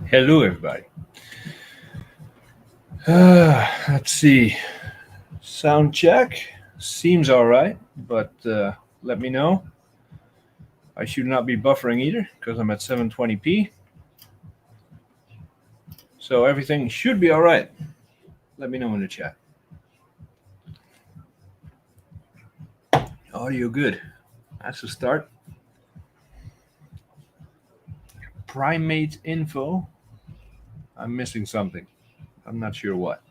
Hello, everybody. Let's see. Sound check. Seems all right, but let me know. I should not be buffering either because I'm at 720p. So everything should be all right. Let me know in the chat. Audio good. That's a start. Primate info. I'm missing something. I'm not sure what.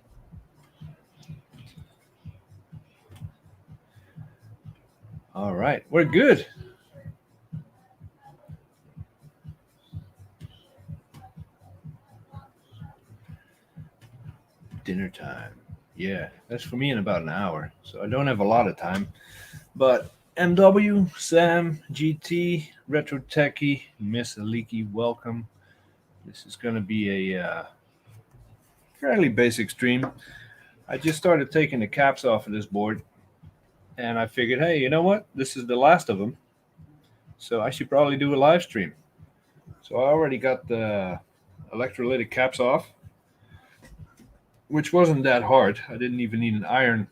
All right, we're good. Dinner time. Yeah, that's for me in about an hour. So I don't have a lot of time. But MW, Sam, GT, Retro Techie, Miss Aliki, welcome. This is going to be a fairly basic stream. I just started taking the caps off of this board, and I figured, hey, you know what? This is the last of them, so I should probably do a live stream. So I already got the electrolytic caps off, which wasn't that hard. I didn't even need an iron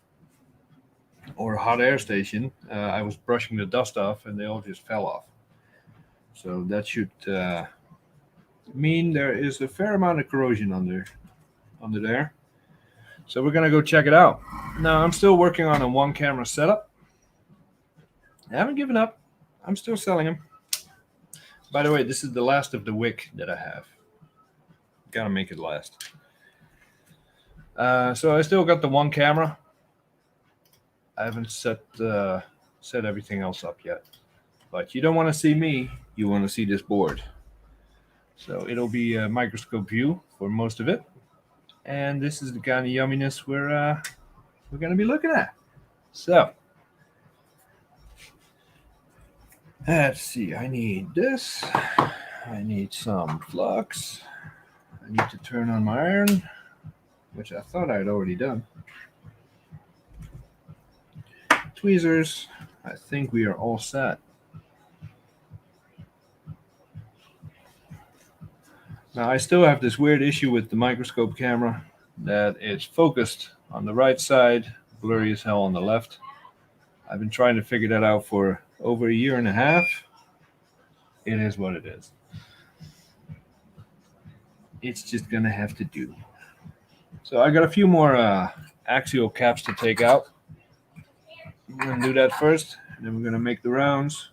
or a hot air station. I was brushing the dust off, and they all just fell off. So that should mean there is a fair amount of corrosion under there. So we're gonna go check it out. Now I'm still working on a one camera setup. I haven't given up. I'm still selling them. By the way, this is the last of the wick that I have. Gotta make it last. So I still got the one camera. I haven't set everything else up yet. But you don't want to see me. You want to see this board. So it'll be a microscope view for most of it. And this is the kind of yumminess we're going to be looking at. So let's see. I need this. I need some flux. I need to turn on my iron, which I thought I'd already done. Tweezers. I think we are all set. Now I still have this weird issue with the microscope camera that it's focused on the right side, blurry as hell on the left. I've been trying to figure that out for over a year and a half. It is what it is. It's just gonna have to do. So I got a few more axial caps to take out. I'm gonna do that first, and then we're gonna make the rounds.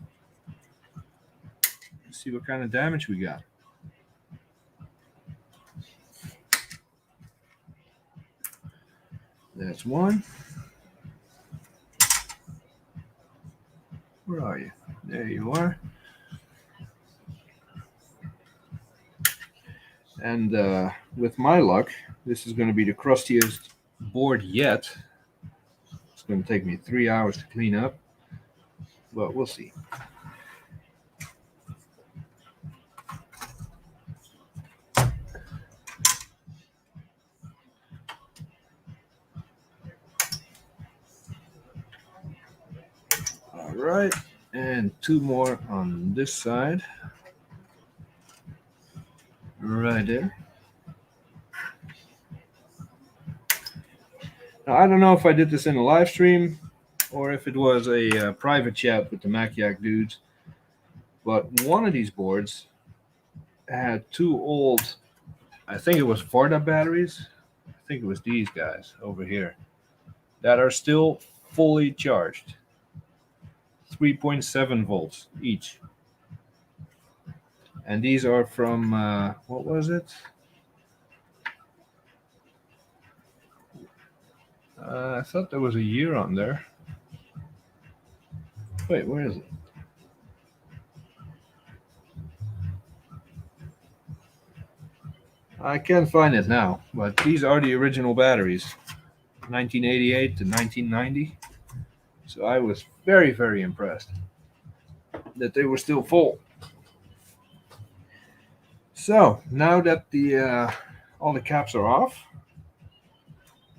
Let's see what kind of damage we got. That's one. Where are you? There you are. And with my luck, this is going to be the crustiest board yet. It's going to take me 3 hours to clean up, but we'll see. All right, and two more on this side. Right there. Now, I don't know if I did this in a live stream or if it was a private chat with the Maciak dudes, but one of these boards had two old, I think it was Varda batteries. I think it was these guys over here that are still fully charged. 3.7 volts each. And these are from, what was it? I thought there was a year on there. Wait, where is it? I can't find it now, but these are the original batteries, 1988 to 1990. So I was very, very impressed that they were still full. So now that the all the caps are off,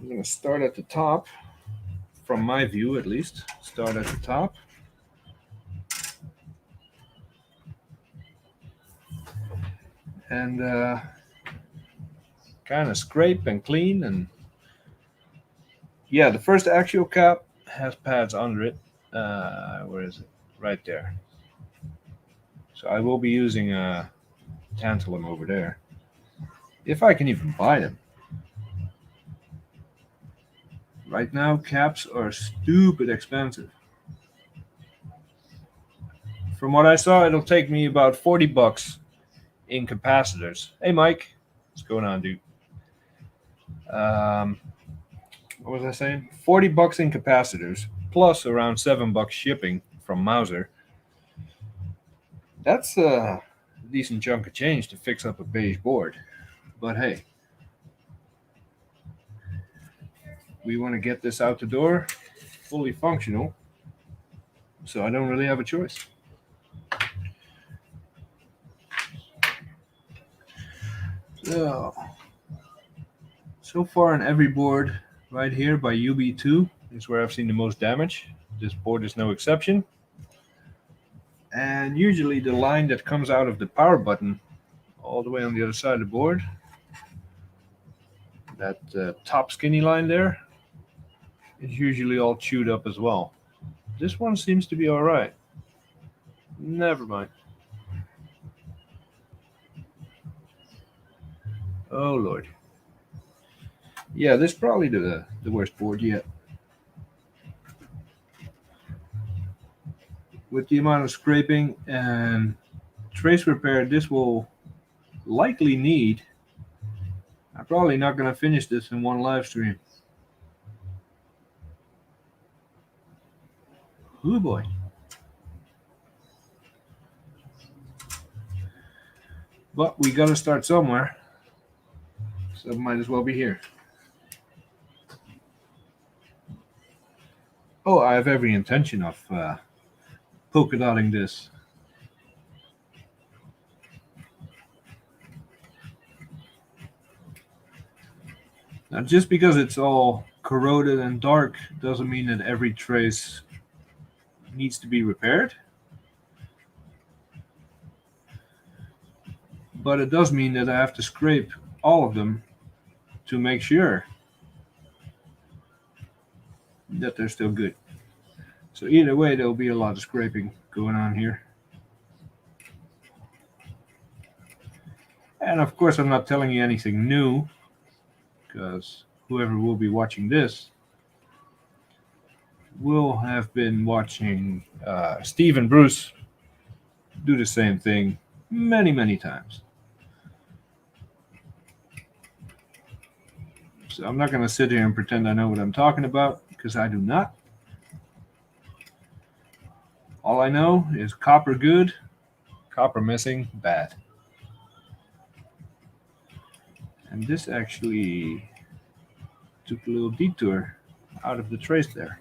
I'm going to start at the top from my view at least, start at the top. And kind of scrape and clean. And yeah, the first actual cap has pads under it. Where is it? Right there. So I will be using a tantalum over there, if I can even buy them. Right now, caps are stupid expensive. From what I saw, it'll take me about $40 in capacitors. Hey, Mike, what's going on, dude? What was I saying? $40 in capacitors, plus around $7 shipping from Mauser. That's a decent chunk of change to fix up a beige board. But hey, we want to get this out the door fully functional, so I don't really have a choice. So far on every board right here by UB2 is where I've seen the most damage. This board is no exception. And usually the line that comes out of the power button all the way on the other side of the board, that top skinny line there, is usually all chewed up as well. This one seems to be all right. Never mind. Oh Lord. Yeah, this is probably the worst board yet. With the amount of scraping and trace repair this will likely need, I'm probably not going to finish this in one live stream. Oh boy. But we got to start somewhere, so might as well be here. Oh, I have every intention of polka dotting this. Now, just because it's all corroded and dark doesn't mean that every trace needs to be repaired. But it does mean that I have to scrape all of them to make sure that they're still good. So either way, there'll be a lot of scraping going on here. And of course, I'm not telling you anything new, because whoever will be watching this will have been watching Steve and Bruce do the same thing many, many times. So I'm not going to sit here and pretend I know what I'm talking about, because I do not. All I know is copper good, copper missing bad. And this actually took a little detour out of the trace there.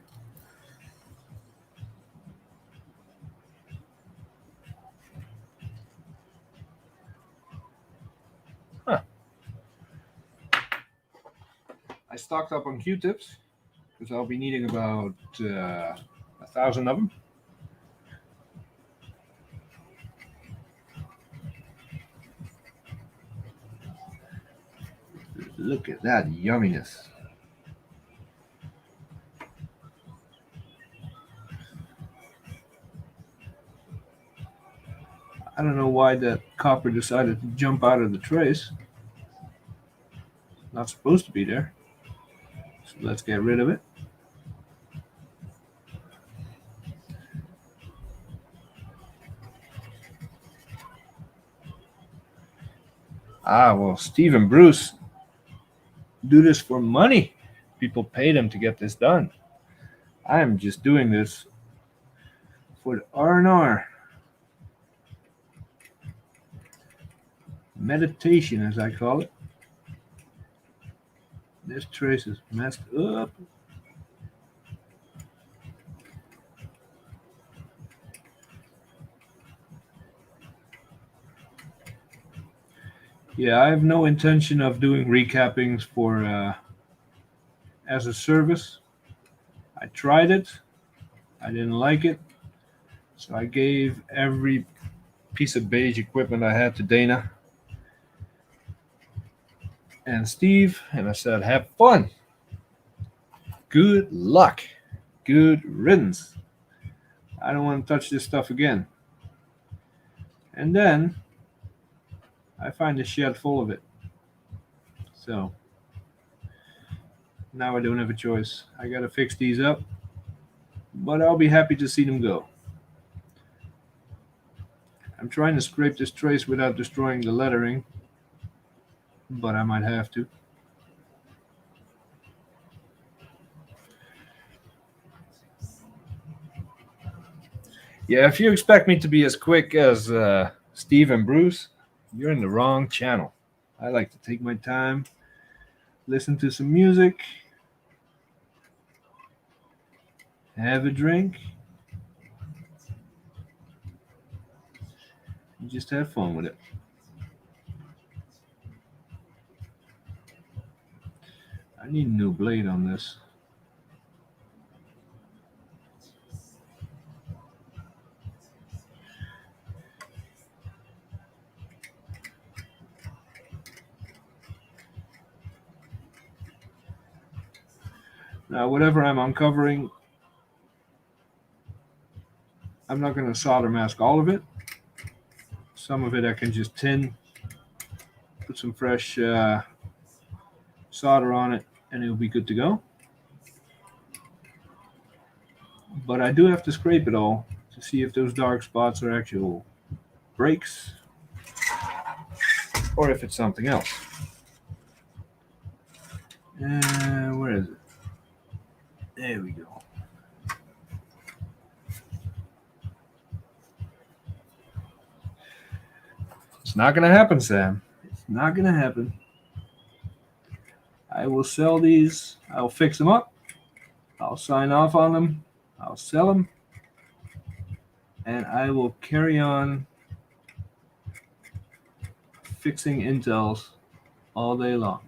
Huh. I stocked up on Q-tips because I'll be needing about 1,000 of them. Look at that yumminess. I don't know why that copper decided to jump out of the trace. Not supposed to be there. So let's get rid of it. Well, Steve and Bruce do this for money. People pay them to get this done. I am just doing this for the R&R. Meditation, as I call it. This trace is messed up. Yeah, I have no intention of doing recappings for as a service. I tried it. I didn't like it. So I gave every piece of beige equipment I had to Dana and Steve, and I said, have fun. Good luck. Good riddance. I don't want to touch this stuff again. And then I find a shed full of it. So now I don't have a choice. I got to fix these up, but I'll be happy to see them go. I'm trying to scrape this trace without destroying the lettering, but I might have to. Yeah, if you expect me to be as quick as Steve and Bruce, you're in the wrong channel. I like to take my time, listen to some music, have a drink, and just have fun with it. I need a new blade on this. Now, whatever I'm uncovering, I'm not going to solder mask all of it. Some of it I can just tin, put some fresh solder on it, and it'll be good to go. But I do have to scrape it all to see if those dark spots are actual breaks or if it's something else. Where is it? There we go. It's not going to happen, Sam. It's not going to happen. I will sell these. I'll fix them up. I'll sign off on them. I'll sell them. And I will carry on fixing Intels all day long.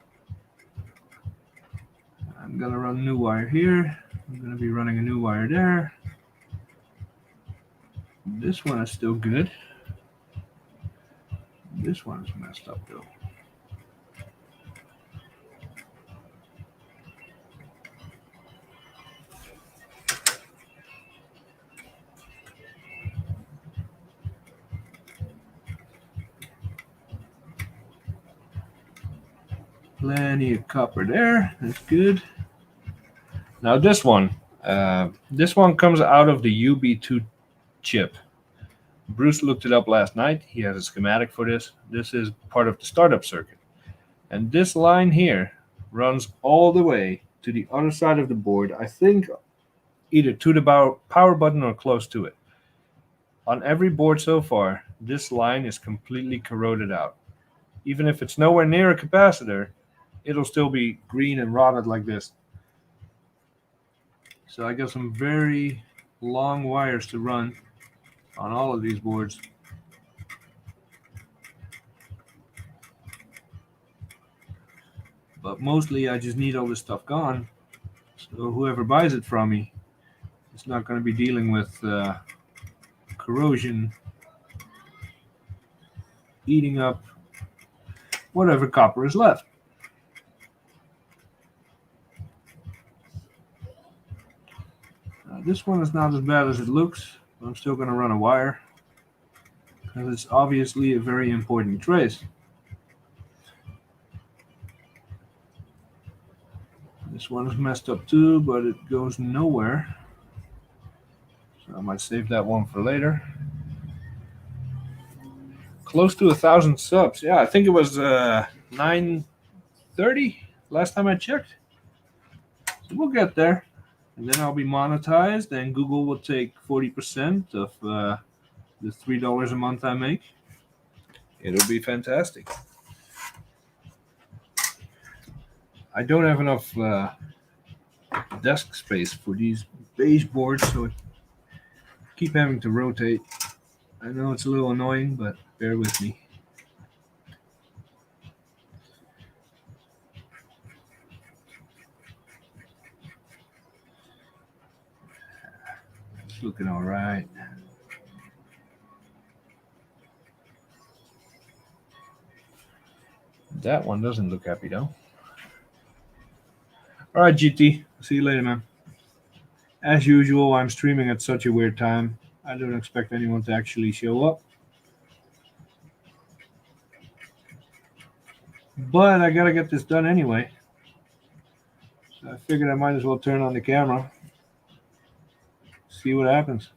I'm going to run a new wire here. I'm going to be running a new wire there. This one is still good. This one is messed up though. Plenty of copper there. That's good. Now this one comes out of the UB2 chip. Bruce looked it up last night. He has a schematic for this. This is part of the startup circuit. And this line here runs all the way to the other side of the board, I think either to the power button or close to it. On every board so far, this line is completely corroded out. Even if it's nowhere near a capacitor, it'll still be green and rotted like this. So I got some very long wires to run on all of these boards. But mostly I just need all this stuff gone. So whoever buys it from me is not going to be dealing with corrosion eating up whatever copper is left. This one is not as bad as it looks. I'm still going to run a wire because it's obviously a very important trace. This one is messed up too, but it goes nowhere. So I might save that one for later. Close to 1,000 subs. Yeah, I think it was 930 last time I checked. So we'll get there. And then I'll be monetized, and Google will take 40% of the $3 a month I make. It'll be fantastic. I don't have enough desk space for these beige boards, so I keep having to rotate. I know it's a little annoying, but bear with me. It's looking all right. That one doesn't look happy though. All right, GT. See you later, man. As usual, I'm streaming at such a weird time. I don't expect anyone to actually show up. But I gotta get this done anyway. So I figured I might as well turn on the camera. See what happens.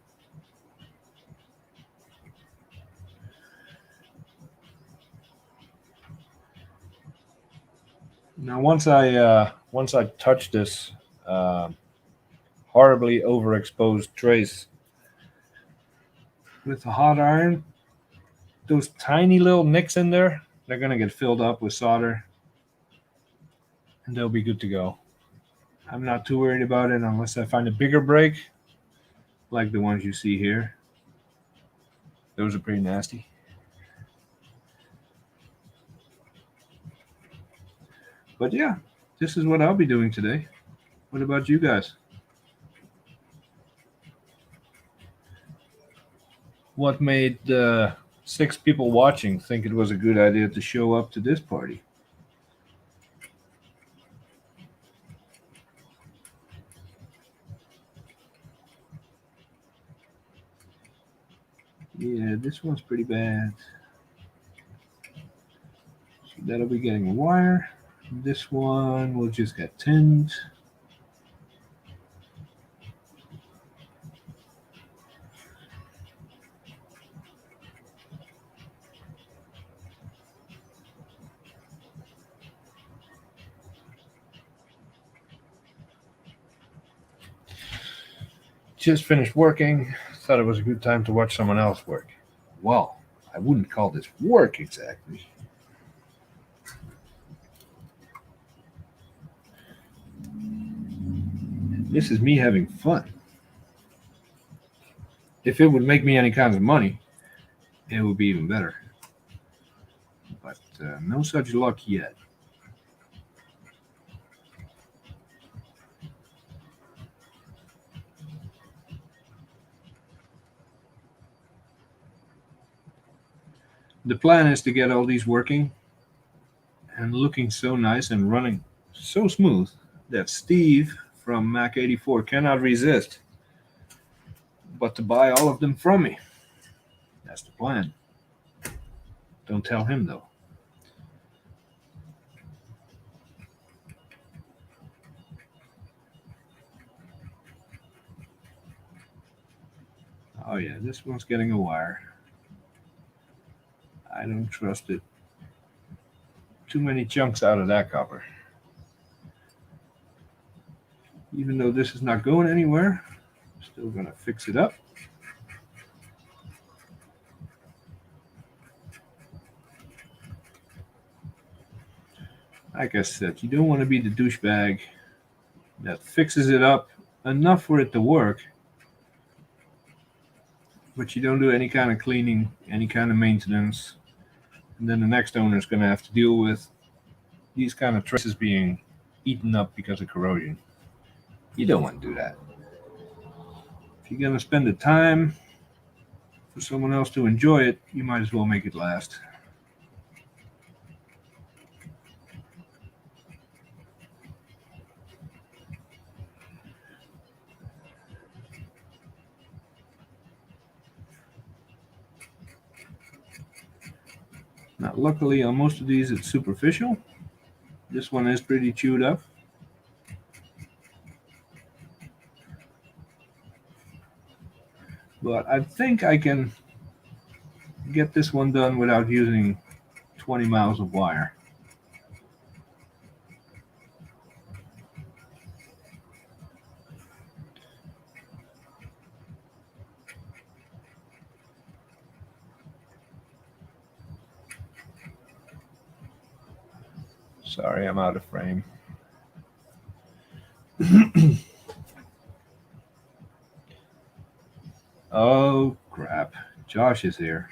Now, once I touch this horribly overexposed trace with a hot iron, those tiny little nicks in there, they're gonna get filled up with solder, and they'll be good to go. I'm not too worried about it unless I find a bigger break, like the ones you see here. Those are pretty nasty. But yeah, this is what I'll be doing today. What about you guys? What made the 6 people watching think it was a good idea to show up to this party? Yeah, this one's pretty bad. So that'll be getting a wire. This one will just get tinned. Just finished working. Thought it was a good time to watch someone else work. Well, I wouldn't call this work exactly. This is me having fun. If it would make me any kinds of money, it would be even better. But no such luck yet. The plan is to get all these working and looking so nice and running so smooth that Steve from Mac 84 cannot resist but to buy all of them from me. That's the plan. Don't tell him though. Oh yeah, this one's getting a wire. I don't trust it. Too many chunks out of that copper. Even though this is not going anywhere, I'm still gonna fix it up. Like I said, you don't want to be the douchebag that fixes it up enough for it to work, but you don't do any kind of cleaning, any kind of maintenance, and then the next owner is going to have to deal with these kind of traces being eaten up because of corrosion. You don't want to do that. If you're going to spend the time for someone else to enjoy it, you might as well make it last. Now, luckily on most of these it's superficial. This one is pretty chewed up. But I think I can get this one done without using 20 miles of wire. Sorry, I'm out of frame. Oh, crap. Josh is here.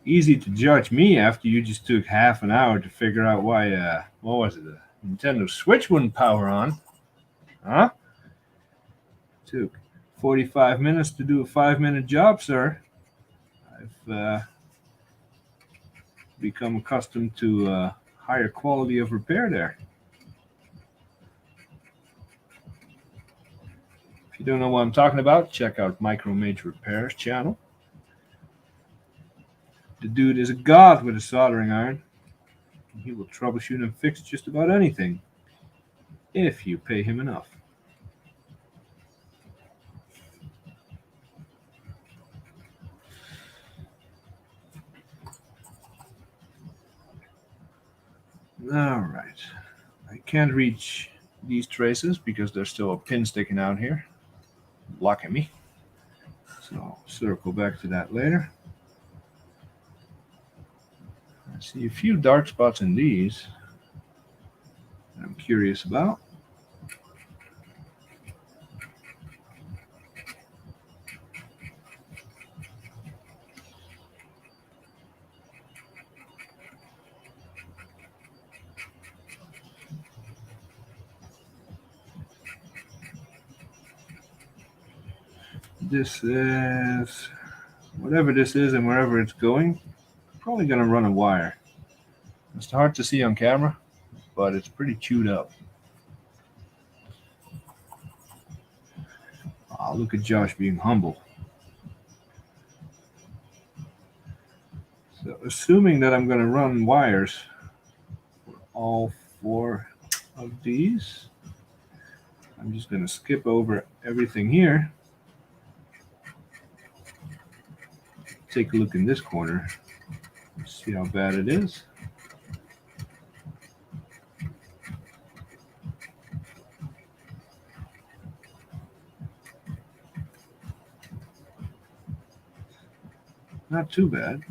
Easy to judge me after you just took half an hour to figure out why, what was it, the Nintendo Switch wouldn't power on. Huh? Took 45 minutes to do a 5-minute job, sir. I've become accustomed to higher quality of repair there. If you don't know what I'm talking about, check out Micro Mage Repairs channel. The dude is a god with a soldering iron. He will troubleshoot and fix just about anything if you pay him enough. Alright. I can't reach these traces because there's still a pin sticking out here, blocking me. So I'll circle back to that later. I see a few dark spots in these that I'm curious about. This is, whatever this is and wherever it's going, probably going to run a wire. It's hard to see on camera, but it's pretty chewed up. Oh, look at Josh being humble. So assuming that I'm going to run wires for all 4 of these, I'm just going to skip over everything here. Take a look in this corner. See how bad it is. Not too bad.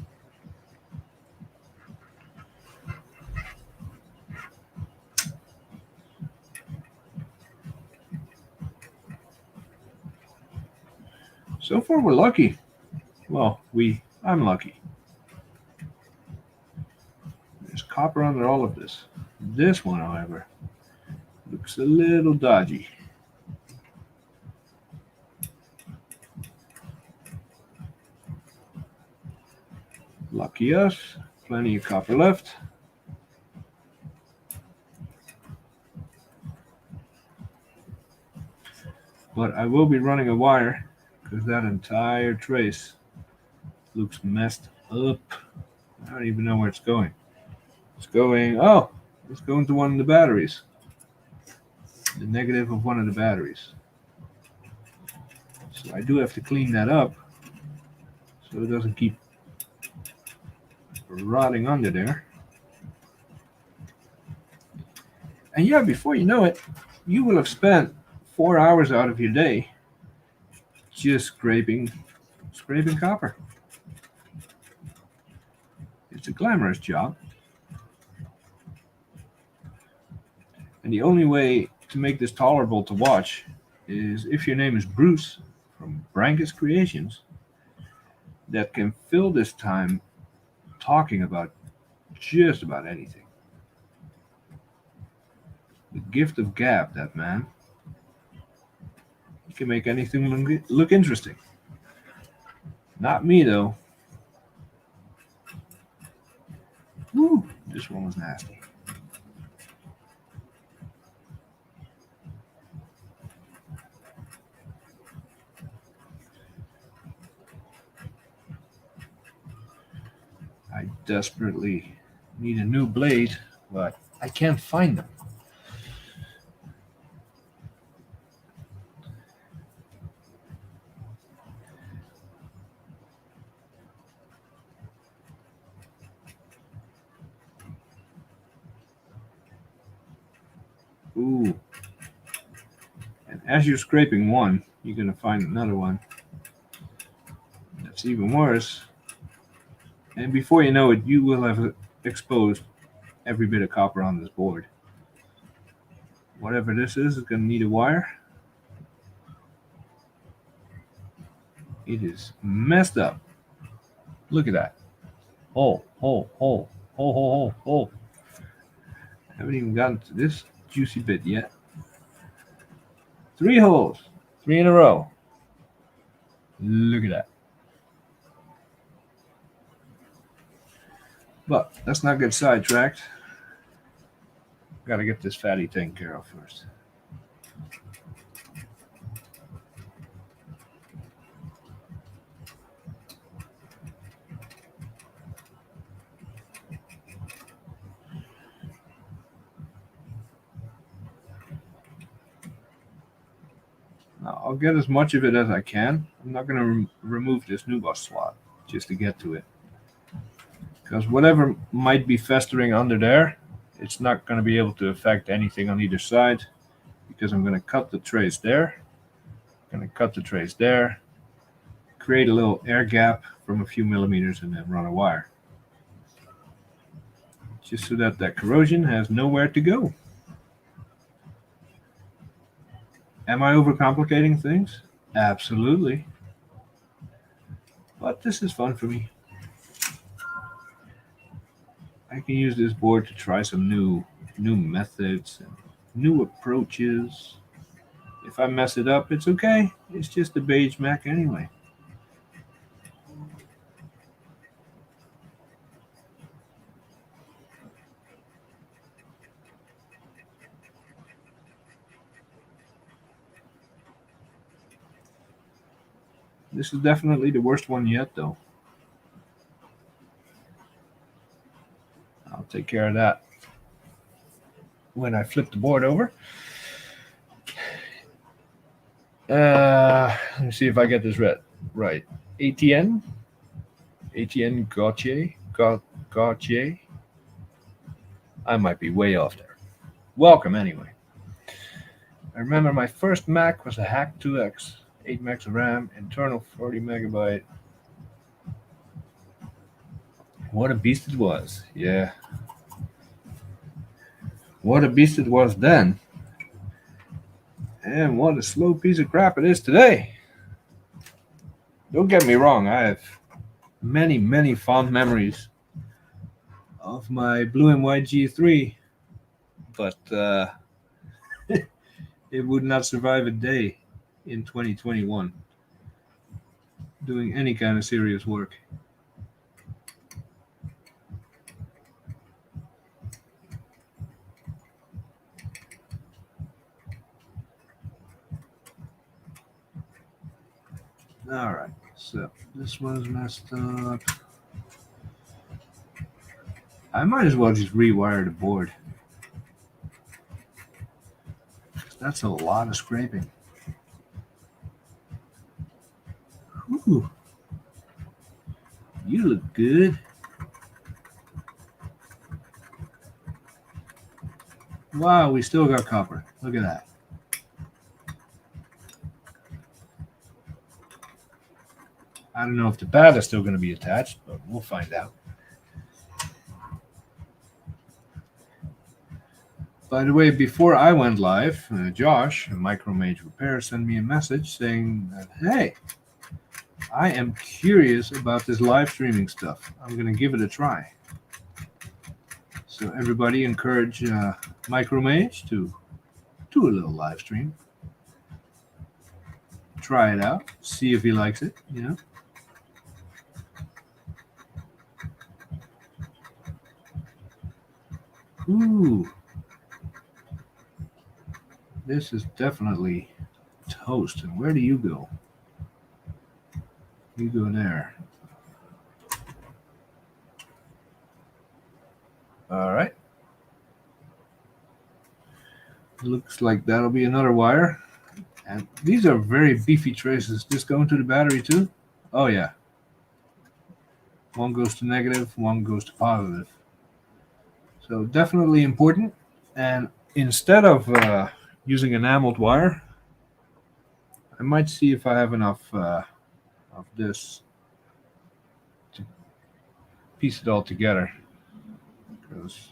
So far we're lucky. Well, I'm lucky. There's copper under all of this. This one, however, looks a little dodgy. Lucky us, plenty of copper left. But I will be running a wire because that entire trace looks messed up. I don't even know where it's going. It's going to one of the batteries. The negative of one of the batteries. So I do have to clean that up so it doesn't keep rotting under there. And yeah, before you know it, you will have spent 4 hours out of your day just scraping copper. It's a glamorous job. And the only way to make this tolerable to watch is if your name is Bruce from Brankus Creations, that can fill this time talking about just about anything. The gift of gab, that man. He can make anything look interesting. Not me, though. Woo, this one was nasty. I desperately need a new blade, but I can't find them. Ooh. And as you're scraping one, you're going to find another one that's even worse. And before you know it, you will have exposed every bit of copper on this board. Whatever this is going to need a wire. It is messed up. Look at that. Hole. I haven't even gotten to this juicy bit yet. 3 holes. 3 in a row. Look at that. But let's not get sidetracked. Got to get this fatty taken care of first. Now, I'll get as much of it as I can. I'm not going to remove this new bus slot just to get to it. Because whatever might be festering under there, it's not going to be able to affect anything on either side, because I'm going to cut the trace there. I'm going to cut the trace there, create a little air gap from a few millimeters, and then run a wire. Just so that that corrosion has nowhere to go. Am I overcomplicating things? Absolutely. But this is fun for me. I can use this board to try some new methods and new approaches. If I mess it up, it's okay. It's just a beige Mac anyway. This is definitely the worst one yet, though. I'll take care of that when I flip the board over. Let me see if I get this right. Etienne Gautier. I might be way off there. Welcome anyway. I remember my first Mac was a Hack 2X, 8 megs of RAM, internal 40 megabyte. What a beast it was. Yeah. What a beast it was then. And what a slow piece of crap it is today. Don't get me wrong, I have many, many fond memories of my blue and white G3, but it would not survive a day in 2021 doing any kind of serious work. All right, so this one's messed up. I might as well just rewire the board. That's a lot of scraping. Ooh, you look good. Wow, we still got copper. Look at that. I don't know if the pad is still going to be attached, but we'll find out. By the way, before I went live, Josh, Micromage Repair, sent me a message saying that, hey, I am curious about this live streaming stuff. I'm going to give it a try. So everybody encourage Micromage to do a little live stream. Try it out. See if he likes it, you know. Ooh. This is definitely toast. And where do you go? You go there. All right. Looks like that'll be another wire. And these are very beefy traces. This going to the battery too? Oh yeah. One goes to negative, one goes to positive. So definitely important. And instead of using enameled wire, I might see if I have enough of this to piece it all together. Because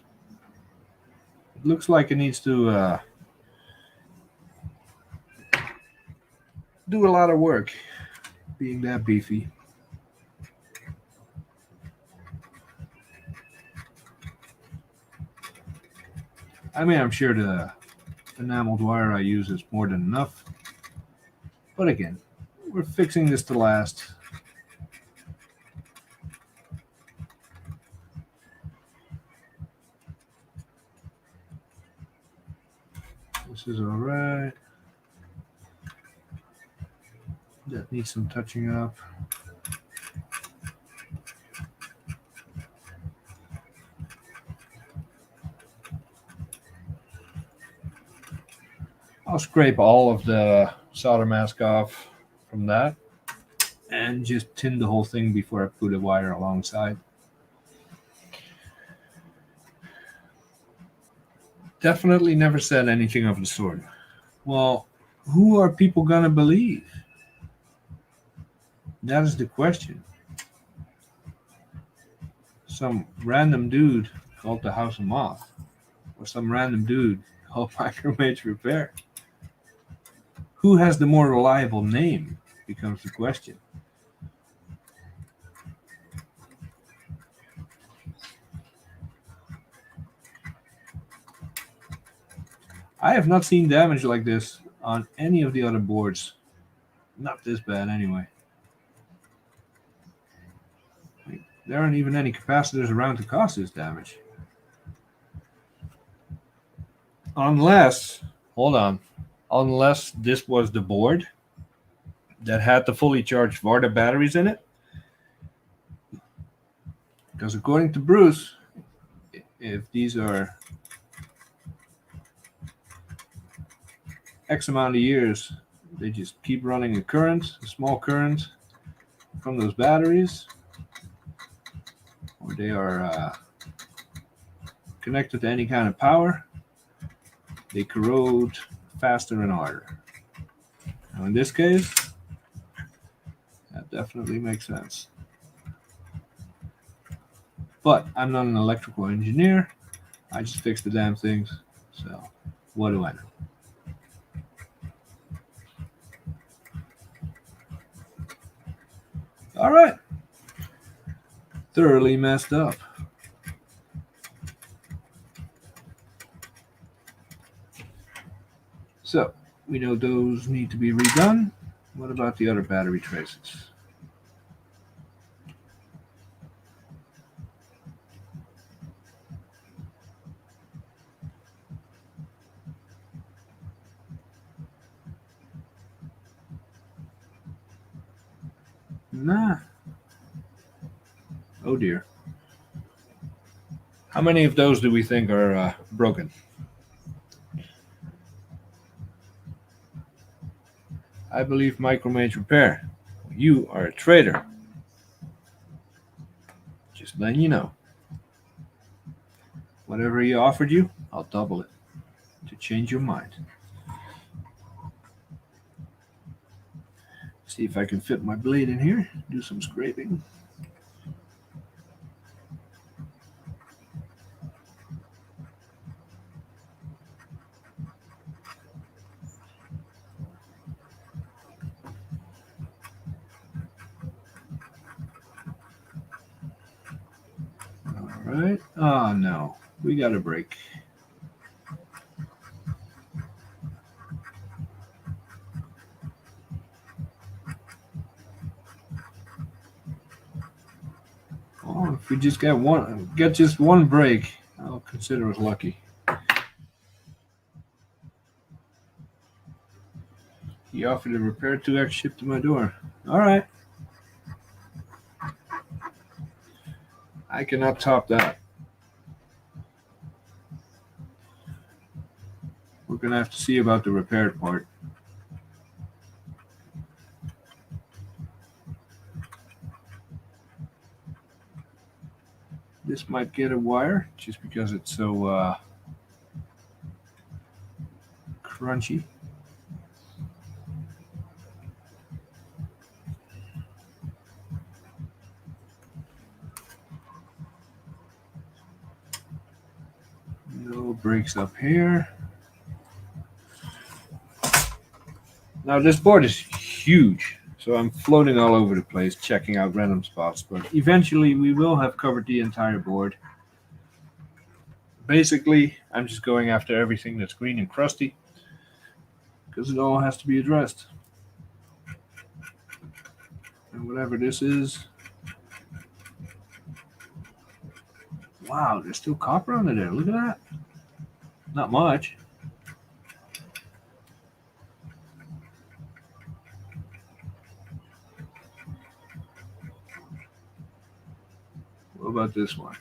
it looks like it needs to do a lot of work being that beefy. I mean, I'm sure the enameled wire I use is more than enough. But again, we're fixing this to last. This is all right. That needs some touching up. I'll scrape all of the solder mask off from that and just tin the whole thing before I put a wire alongside. Definitely never said anything of the sort. Well, who are people gonna believe? That is the question. Some random dude called the House of Moth, or some random dude called Micromage Repair. Who has the more reliable name becomes the question. I have not seen damage like this on any of the other boards. Not this bad anyway. There aren't even any capacitors around to cause this damage. Unless, hold on, unless this was the board that had the fully charged Varda batteries in it. Because according to Bruce, if these are X amount of years, they just keep running a current, a small current from those batteries, or they are connected to any kind of power, they corrode faster and harder. Now in this case, that definitely makes sense. But I'm not an electrical engineer. I just fix the damn things. So what do I know? All right. Thoroughly messed up. So we know those need to be redone. What about the other battery traces? Nah. Oh dear. How many of those do we think are broken? I believe Micromage Repair. You are a traitor. Just letting you know. Whatever he offered you, I'll double it to change your mind. See if I can fit my blade in here. Do some scraping. All right. Oh no, we got a break. Oh, if we just get just one break, I'll consider us lucky. He offered a repair 2X shipped to my door. All right. I cannot top that. We're going to have to see about the repaired part. This might get a wire just because it's so crunchy. No breaks up here. Now this board is huge, so I'm floating all over the place, checking out random spots, but eventually we will have covered the entire board. Basically, I'm just going after everything that's green and crusty. because it all has to be addressed. And whatever this is, wow, there's still copper under there. Look at that. Not much. What about this one?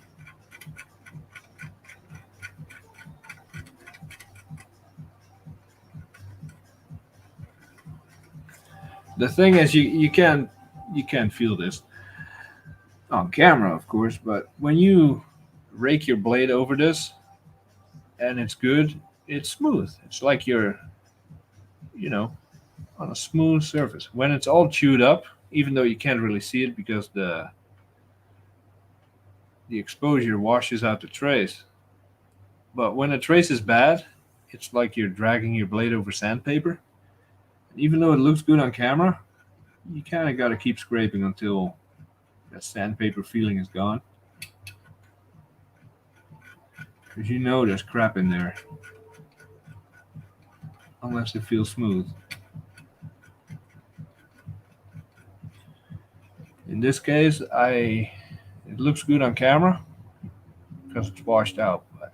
The thing is, you can't feel this on camera, of course, but when you rake your blade over this and it's good, it's smooth. It's like you're, on a smooth surface. When it's all chewed up, even though you can't really see it because the exposure washes out the trace. But when the trace is bad, it's like you're dragging your blade over sandpaper. Even though it looks good on camera, you kind of got to keep scraping until that sandpaper feeling is gone. Because you know there's crap in there. Unless it feels smooth. In this case, it looks good on camera because it's washed out. But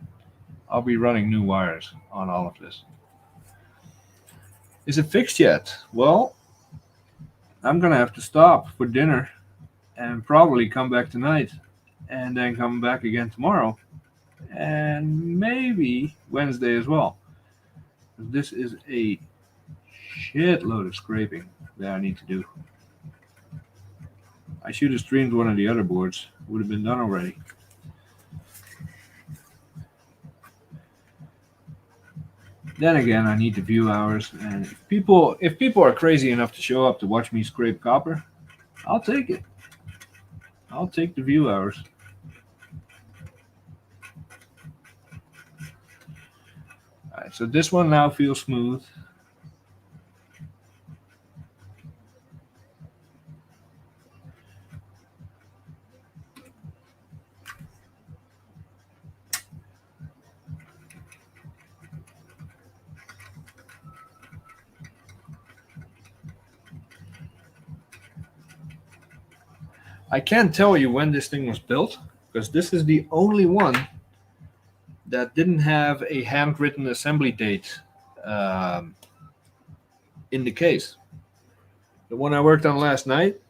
I'll be running new wires on all of this. Is it fixed yet? Well, I'm going to have to stop for dinner and probably come back tonight and then come back again tomorrow and maybe Wednesday as well. This is a shitload of scraping that I need to do. I should have streamed one of the other boards. Would have been done already. Then again, I need the view hours, and if people are crazy enough to show up to watch me scrape copper, I'll take it. I'll take the view hours. All right, so this one now feels smooth. I can't tell you when this thing was built because this is the only one that didn't have a handwritten assembly date in the case. The one I worked on last night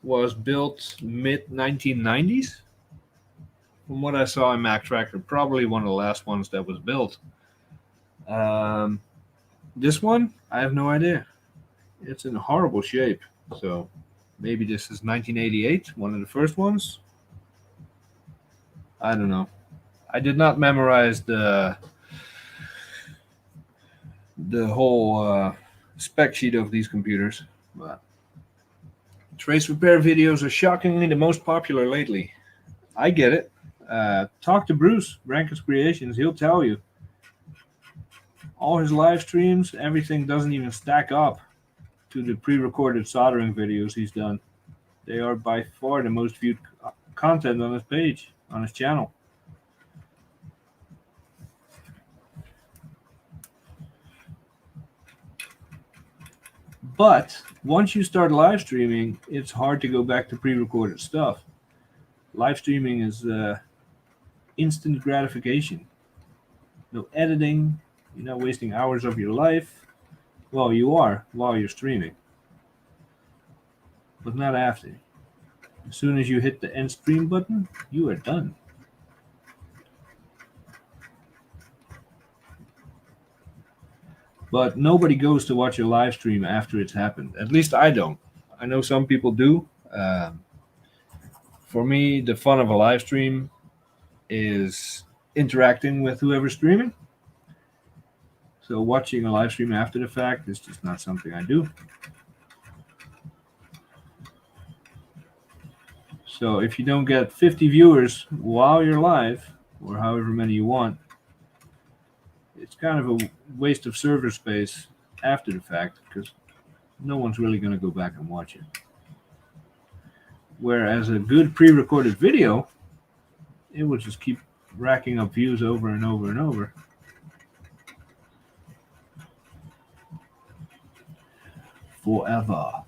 was built mid-1990s. From what I saw in Mac Tracker, probably one of the last ones that was built. This one, I have no idea. It's in horrible shape, so maybe this is 1988, one of the first ones. I don't know. I did not memorize the whole spec sheet of these computers, but trace repair videos are shockingly the most popular lately. I get it. Talk to Bruce, Rankus Creations. He'll tell you. All his live streams, everything doesn't even stack up to the pre-recorded soldering videos he's done. They are by far the most viewed content on his page, on his channel. But once you start live streaming, it's hard to go back to pre-recorded stuff. Live streaming is instant gratification. No editing. You're not wasting hours of your life. Well, you are while you're streaming, but not after. As soon as you hit the end stream button, you are done. But nobody goes to watch a live stream after it's happened. At least I don't. I know some people do. For me, the fun of a live stream is interacting with whoever's streaming. So watching a live stream after the fact is just not something I do. So if you don't get 50 viewers while you're live, or however many you want, it's kind of a waste of server space after the fact because no one's really going to go back and watch it. Whereas a good pre-recorded video, it will just keep racking up views over and over and over. forever.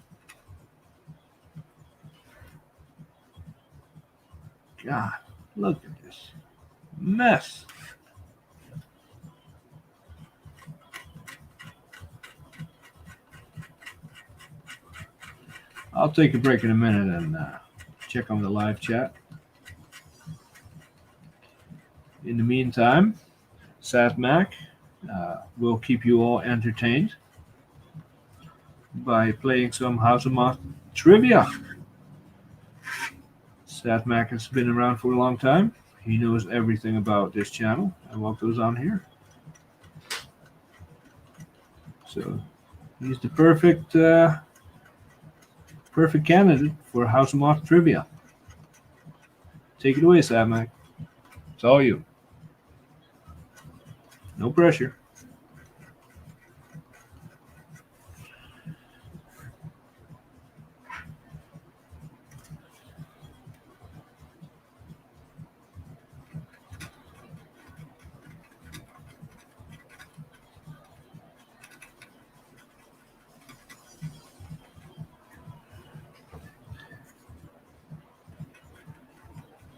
God, look at this mess. I'll take a break in a minute and check on the live chat. In the meantime, SatMac will keep you all entertained by playing some House of Moth trivia. SatMac has been around for a long time. He knows everything about this channel and what goes on here. So he's the perfect candidate for House of Moth trivia. Take it away, SatMac. It's all you. No pressure.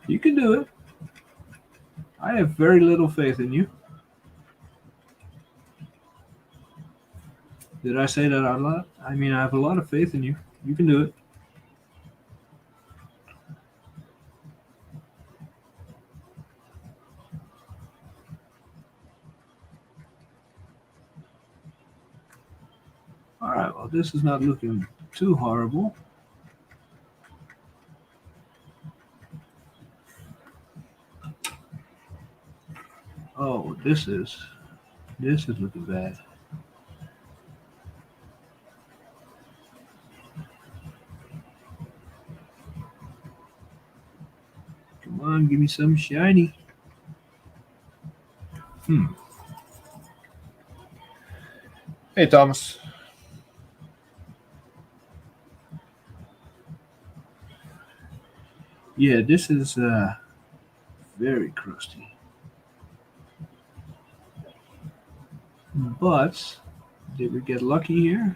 You can do it. I have very little faith in you. Did I say that out loud? I mean, I have a lot of faith in you. You can do it. All right, well, this is not looking too horrible. Oh, this is looking bad. Come on, give me some shiny. Hey, Thomas. Yeah, this is very crusty. But did we get lucky here?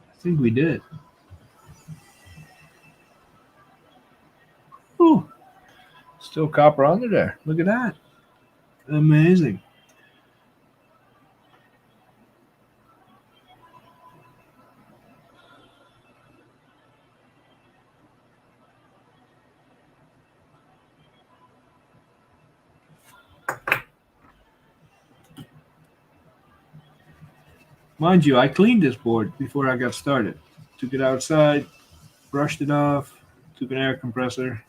I think we did. Ooh, still copper under there. Look at that. Amazing. Mind you, I cleaned this board before I got started. Took it outside, brushed it off, took an air compressor,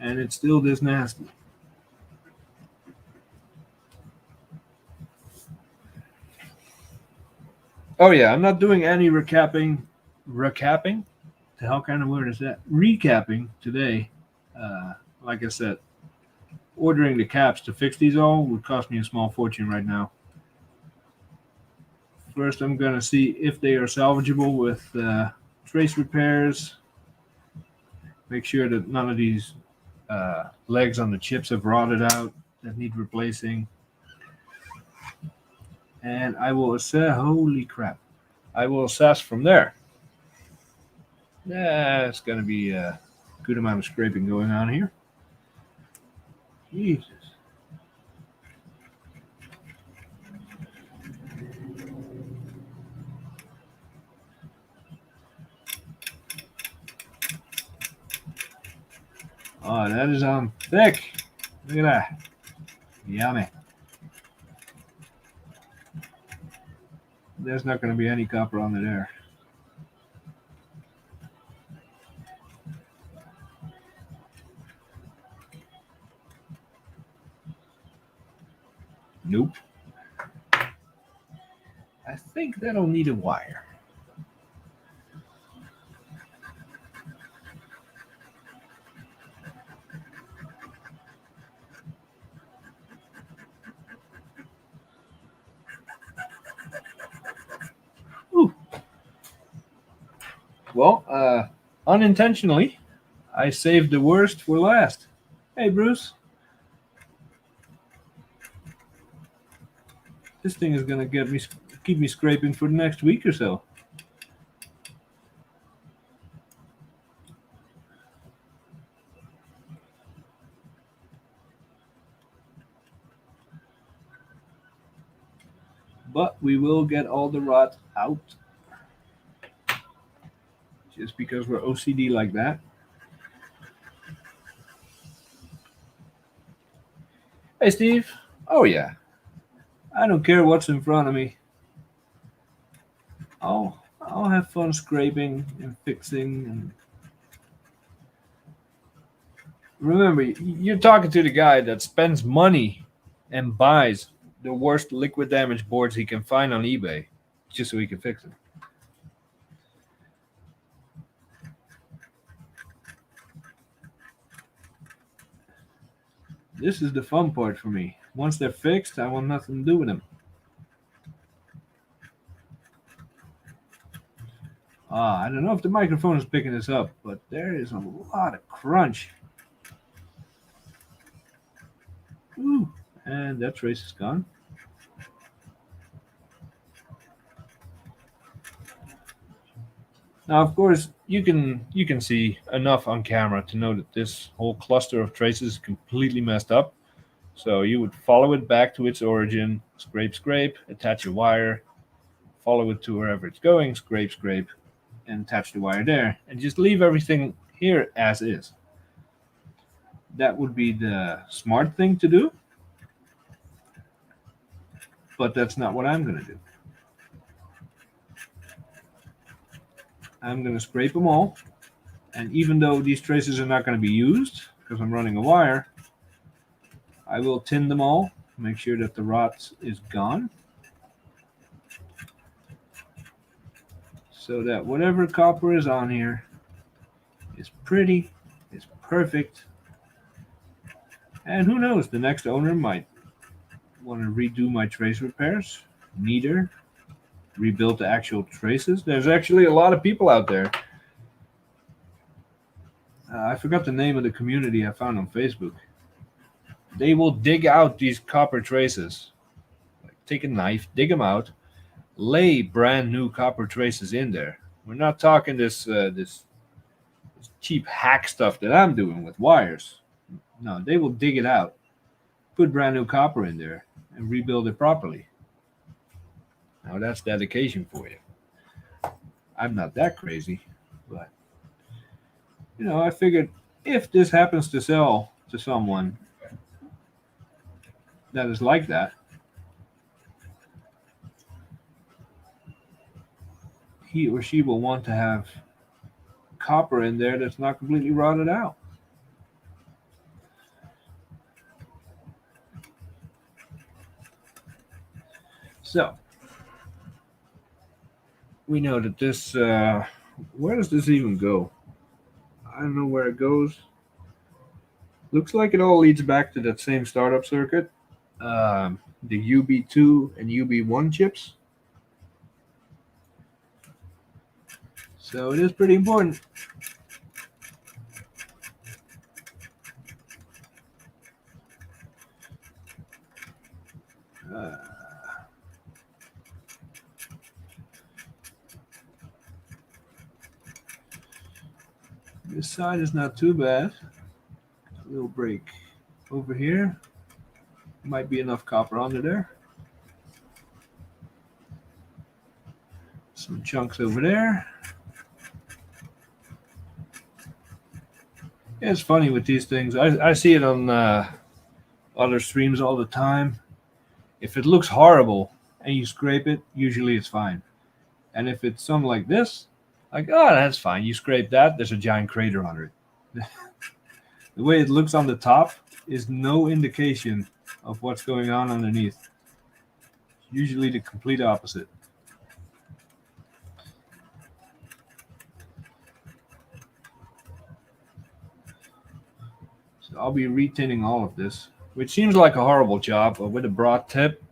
and it's still this nasty. Oh yeah, I'm not doing any recapping. Recapping? The hell kind of word is that? Recapping today. Like I said, ordering the caps to fix these all would cost me a small fortune right now. First, I'm going to see if they are salvageable with trace repairs. Make sure that none of these legs on the chips have rotted out that need replacing. And I will assess, holy crap, I will assess from there. Yeah, it's going to be a good amount of scraping going on here. Jesus. Oh, that is on thick. Look at that. Yummy. There's not going to be any copper on there. Nope. I think that'll need a wire. Ooh. Well, unintentionally, I saved the worst for last. Hey, Bruce. This thing is gonna keep me scraping for the next week or so. But we will get all the rot out. Just because we're OCD like that. Hey, Steve. Oh, yeah. I don't care what's in front of me. I'll have fun scraping and fixing. And remember, you're talking to the guy that spends money and buys the worst liquid damage boards he can find on eBay just so he can fix them. This is the fun part for me. Once they're fixed, I want nothing to do with them. I don't know if the microphone is picking this up, but there is a lot of crunch. Ooh, and that trace is gone. Now, of course, you can see enough on camera to know that this whole cluster of traces is completely messed up. So you would follow it back to its origin, scrape, scrape, attach a wire, follow it to wherever it's going, scrape, scrape, and attach the wire there, and just leave everything here as is. That would be the smart thing to do, but that's not what I'm going to do. I'm going to scrape them all, and even though these traces are not going to be used because I'm running a wire, I will tin them all, make sure that the rot is gone, so that whatever copper is on here is pretty, is perfect, and who knows, the next owner might want to redo my trace repairs, neater, rebuild the actual traces. There's actually a lot of people out there. I forgot the name of the community I found on Facebook. They will dig out these copper traces. Like, take a knife, dig them out, lay brand new copper traces in there. We're not talking this cheap hack stuff that I'm doing with wires. No, they will dig it out, put brand new copper in there, and rebuild it properly. Now that's dedication for you. I'm not that crazy, but I figured if this happens to sell to someone that is like that, he or she will want to have copper in there that's not completely rotted out. So we know that this, where does this even go? I don't know where it goes. Looks like it all leads back to that same startup circuit, the UB2 and UB1 chips. So it is pretty important. This side is not too bad. A little break over here. Might be enough copper under there. Some chunks over there. Yeah, it's funny with these things. I see it on other streams all the time. If it looks horrible and you scrape it, usually it's fine. And if it's something like this, like, oh, that's fine. You scrape that, there's a giant crater under it. The way it looks on the top is no indication of what's going on underneath. Usually the complete opposite. So I'll be retinning all of this, which seems like a horrible job, but with a broad tip,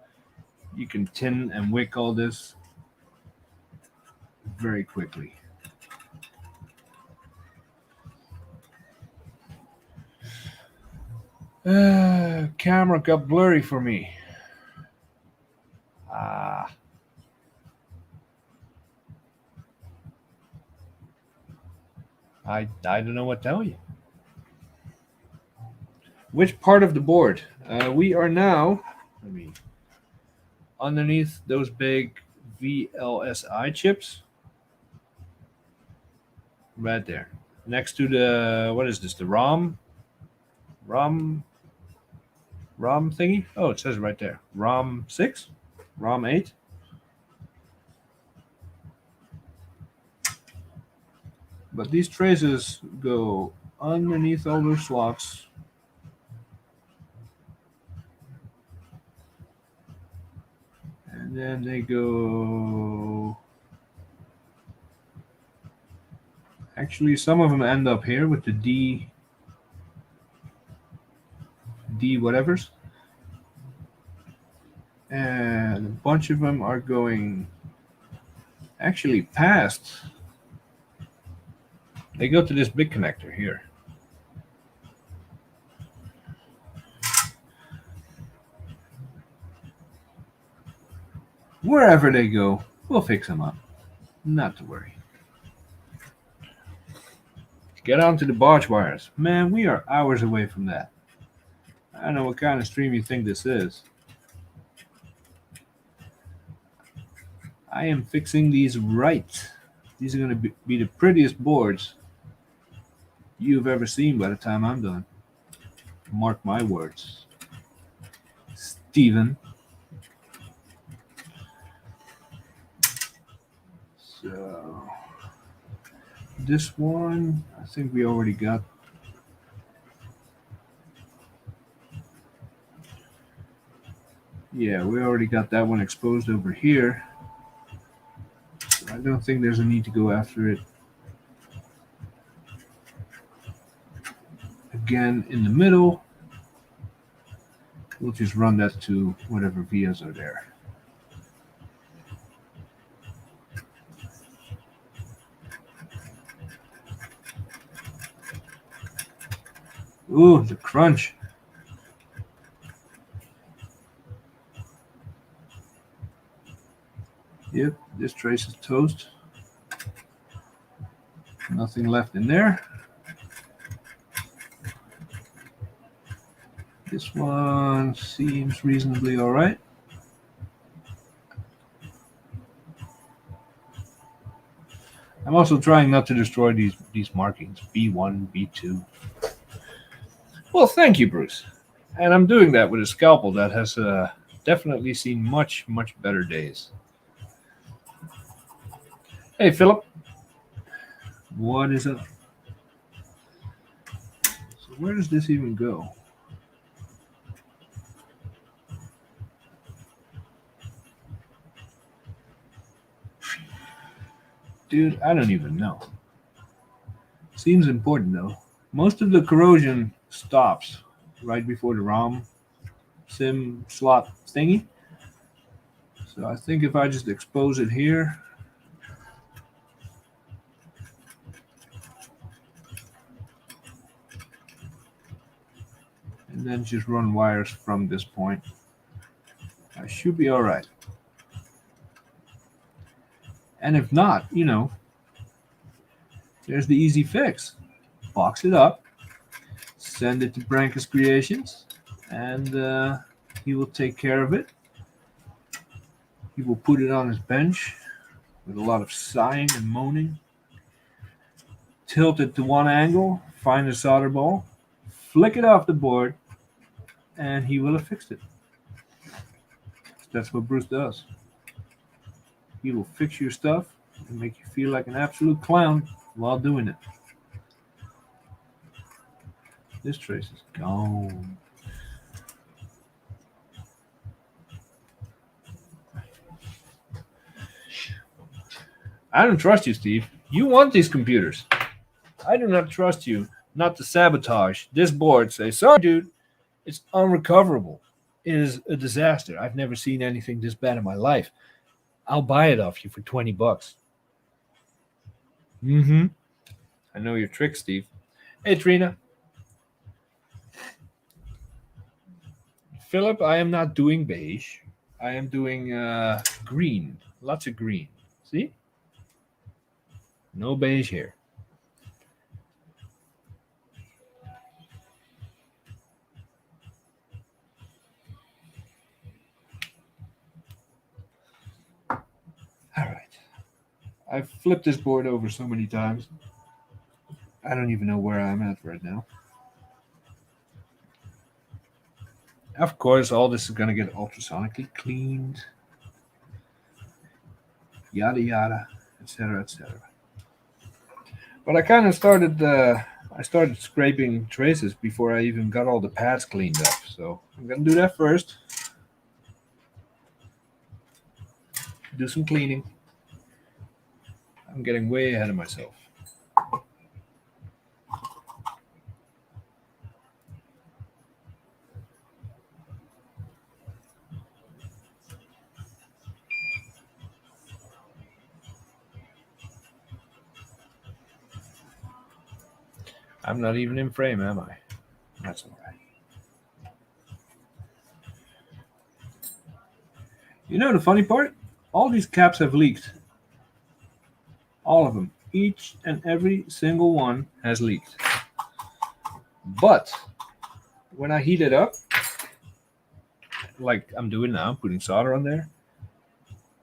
you can tin and wick all this very quickly. Camera got blurry for me. I don't know what to tell you. Which part of the board? We are now, let me, underneath those big VLSI chips. Right there. Next to the, what is this, the ROM thingy? Oh, it says right there. ROM 6? ROM 8? But these traces go underneath all those slots. And then they go... Actually, some of them end up here with the D whatevers. And a bunch of them are going actually past. They go to this big connector here. Wherever they go, we'll fix them up. Not to worry. Get onto the barge wires. Man, we are hours away from that. I don't know what kind of stream you think this is. I am fixing these right. These are going to be the prettiest boards you've ever seen by the time I'm done. Mark my words. Steven. So, this one, I think we already got. Yeah, we already got that one exposed over here. So I don't think there's a need to go after it again in the middle. We'll just run that to whatever vias are there. Ooh, the crunch. Yep, this trace is toast. Nothing left in there. This one seems reasonably all right. I'm also trying not to destroy these markings, B1, B2. Well, thank you, Bruce. And I'm doing that with a scalpel that has definitely seen much, much better days. Hey, Philip. What is up? So where does this even go? Dude, I don't even know. Seems important, though. Most of the corrosion stops right before the ROM sim slot thingy. So I think if I just expose it here, and then just run wires from this point, I should be all right. And if not, you know, there's the easy fix. Box it up, send it to Brankus Creations, and he will take care of it. He will put it on his bench with a lot of sighing and moaning. Tilt it to one angle, find a solder ball, flick it off the board, and he will have fixed it. That's what Bruce does. He will fix your stuff and make you feel like an absolute clown while doing it. This trace is gone. I don't trust you, Steve. You want these computers. I do not trust you not to sabotage this board. Say, sorry, dude, it's unrecoverable. It is a disaster. I've never seen anything this bad in my life. I'll buy it off you for $20. Mm-hmm. I know your trick, Steve. Hey, Trina. Philip, I am not doing beige. I am doing green. Lots of green. See? No beige here. I've flipped this board over so many times. I don't even know where I'm at right now. Of course, all this is going to get ultrasonically cleaned. Yada yada, etc., etc. But I kind of started. I started scraping traces before I even got all the pads cleaned up. So I'm gonna do that first. Do some cleaning. I'm getting way ahead of myself. I'm not even in frame, am I? That's all right. You know the funny part? All these caps have leaked. All of them. Each and every single one has leaked. But when I heat it up, like I'm doing now, putting solder on there,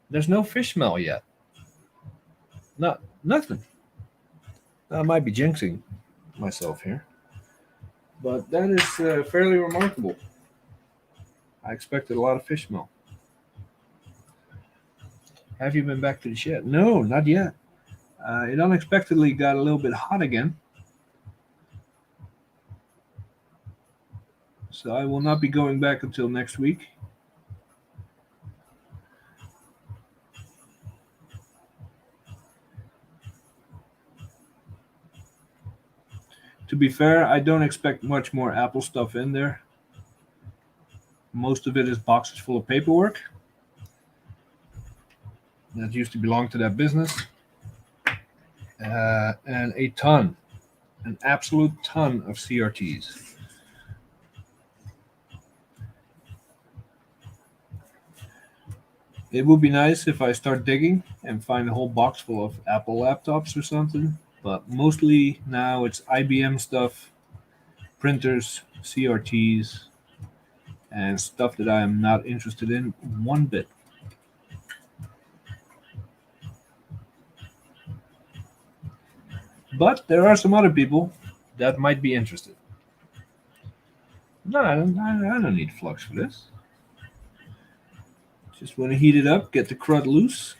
there's no fish smell yet. Nothing. I might be jinxing myself here, but that is fairly remarkable. I expected a lot of fish smell. Have you been back to the shed? No, not yet. It unexpectedly got a little bit hot again, so I will not be going back until next week. To be fair, I don't expect much more Apple stuff in there. Most of it is boxes full of paperwork that used to belong to that business, and an absolute ton of CRTs. It would be nice if I start digging and find a whole box full of Apple laptops or something, but mostly now it's IBM stuff, printers, CRTs, and stuff that I am not interested in one bit. But there are some other people that might be interested. No, I don't need flux for this. Just want to heat it up, get the crud loose,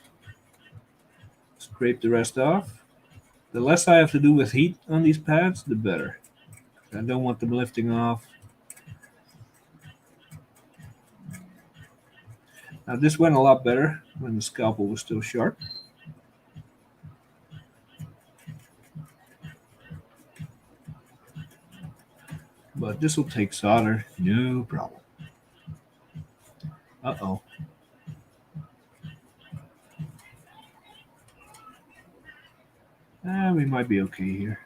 scrape the rest off. The less I have to do with heat on these pads, the better. I don't want them lifting off. Now this went a lot better when the scalpel was still sharp. But this will take solder, no problem. Uh-oh. We might be okay here.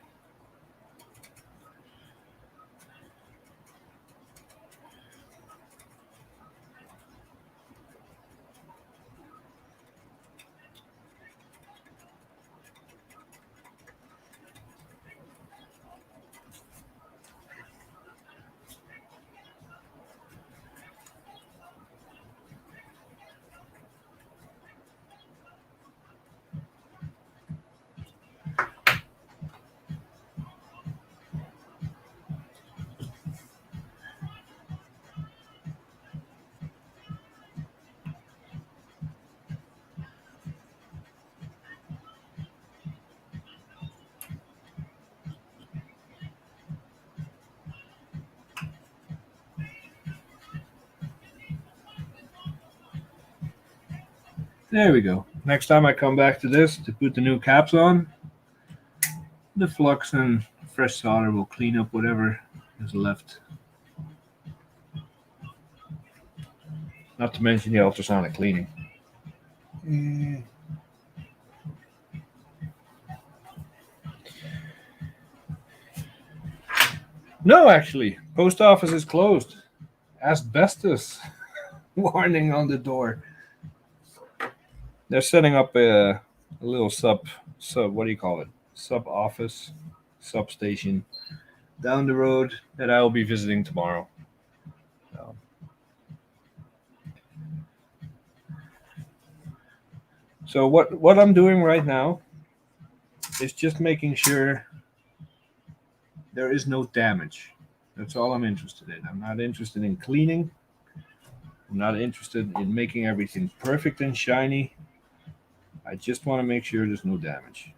There we go. Next time I come back to this to put the new caps on, the flux and fresh solder will clean up whatever is left. Not to mention the ultrasonic cleaning. No, actually, post office is closed. Asbestos warning on the door. They're setting up a little sub. What do you call it? Sub office, substation down the road that I will be visiting tomorrow. So, So what I'm doing right now is just making sure there is no damage. That's all I'm interested in. I'm not interested in cleaning. I'm not interested in making everything perfect and shiny. I just want to make sure there's no damage.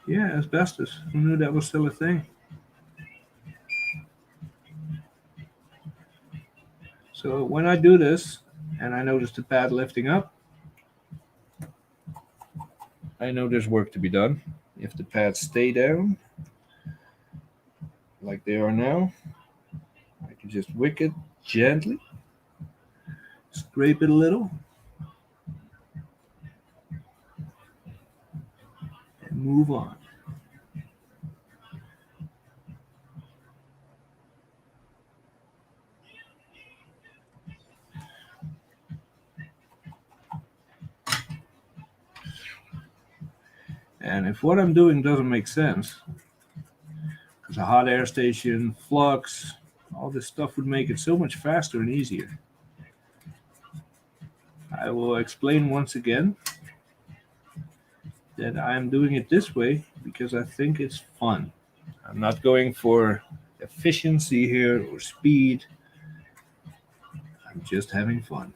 Yeah, asbestos. Who knew that was still a thing? So when I do this and I notice the pad lifting up, I know there's work to be done. If the pads stay down like they are now, I can just wick it gently, scrape it a little, and move on. And if what I'm doing doesn't make sense, because a hot air station, flux, all this stuff would make it so much faster and easier, I will explain once again that I'm doing it this way because I think it's fun. I'm not going for efficiency here or speed. I'm just having fun.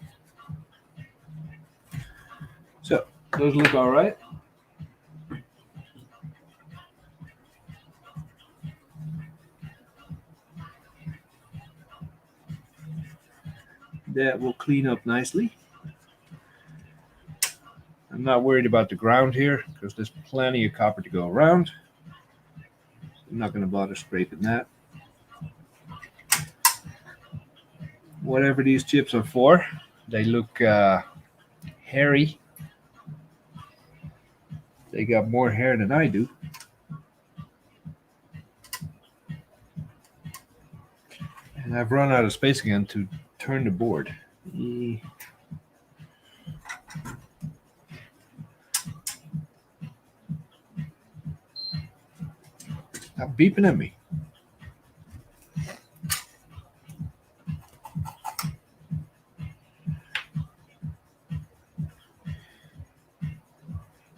So, those look all right. That will clean up nicely. I'm not worried about the ground here because there's plenty of copper to go around. I'm not going to bother scraping that. Whatever these chips are for, they look hairy. They got more hair than I do. And I've run out of space again to turn the board. Stop beeping at me.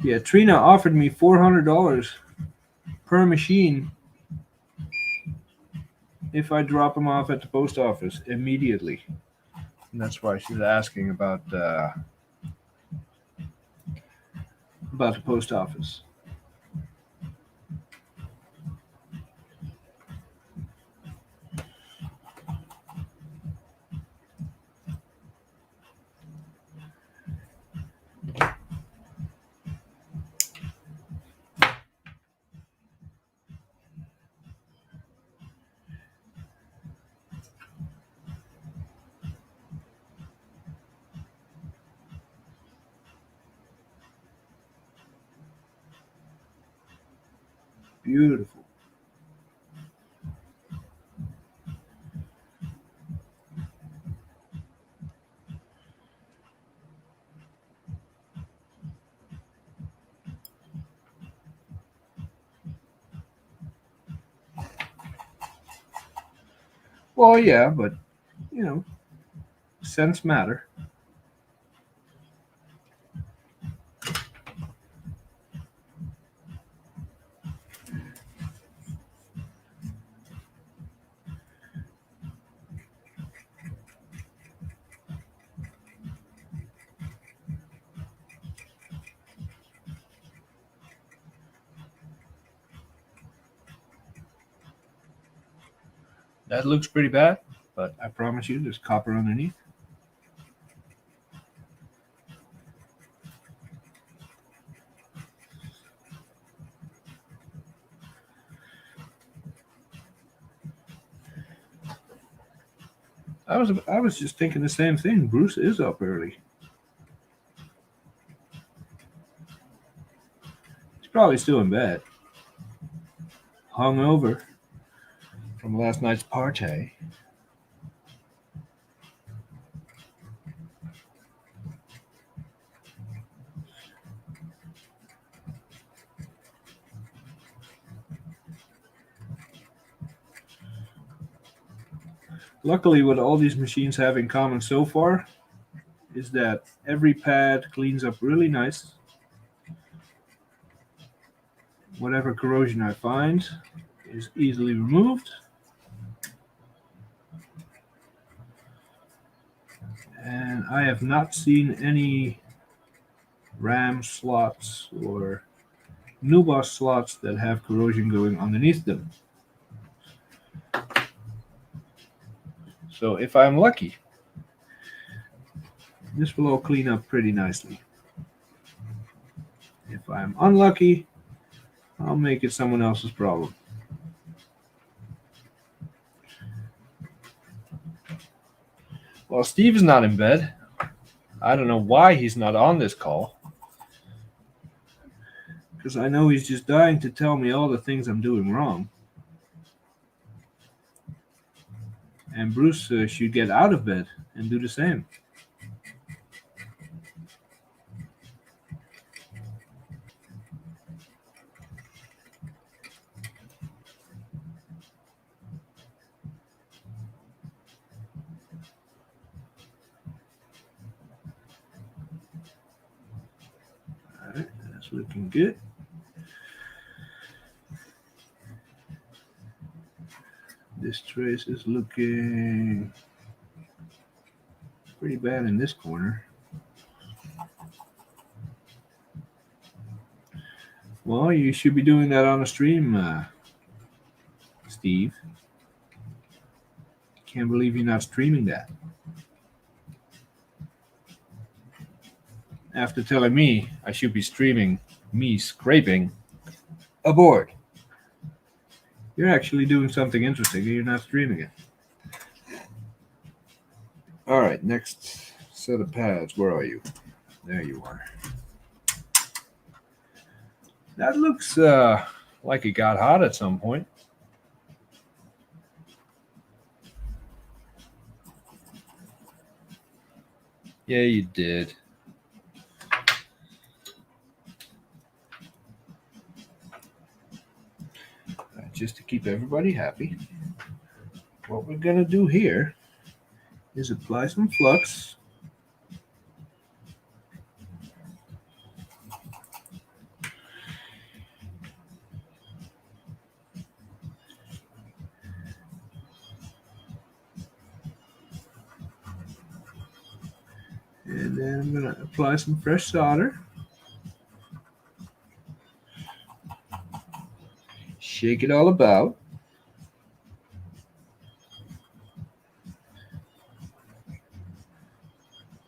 Yeah, Trina offered me $400 per machine if I drop them off at the post office immediately. And that's why she's asking about the post office. Beautiful. Well, yeah, but, you know, cents matter. That looks pretty bad, but I promise you there's copper underneath. I was just thinking the same thing. Bruce is up early. He's probably still in bed. Hungover. from last night's party. Luckily, what all these machines have in common so far is that every pad cleans up really nice. Whatever corrosion I find is easily removed. And I have not seen any RAM slots or NUBOS slots that have corrosion going underneath them. So if I'm lucky, this will all clean up pretty nicely. If I'm unlucky, I'll make it someone else's problem. Well, Steve is not in bed. I don't know why he's not on this call. Because I know he's just dying to tell me all the things I'm doing wrong. And Bruce should get out of bed and do the same. Alright, that's looking good. This trace is looking pretty bad in this corner. Well, you should be doing that on a stream, Steve. Can't believe you're not streaming that. After telling me I should be streaming me scraping a board. You're actually doing something interesting and you're not streaming it. All right, next set of pads. Where are you? There you are. That looks like it got hot at some point. Yeah, you did. Just to keep everybody happy, what we're going to do here is apply some flux. And then I'm going to apply some fresh solder. Shake it all about.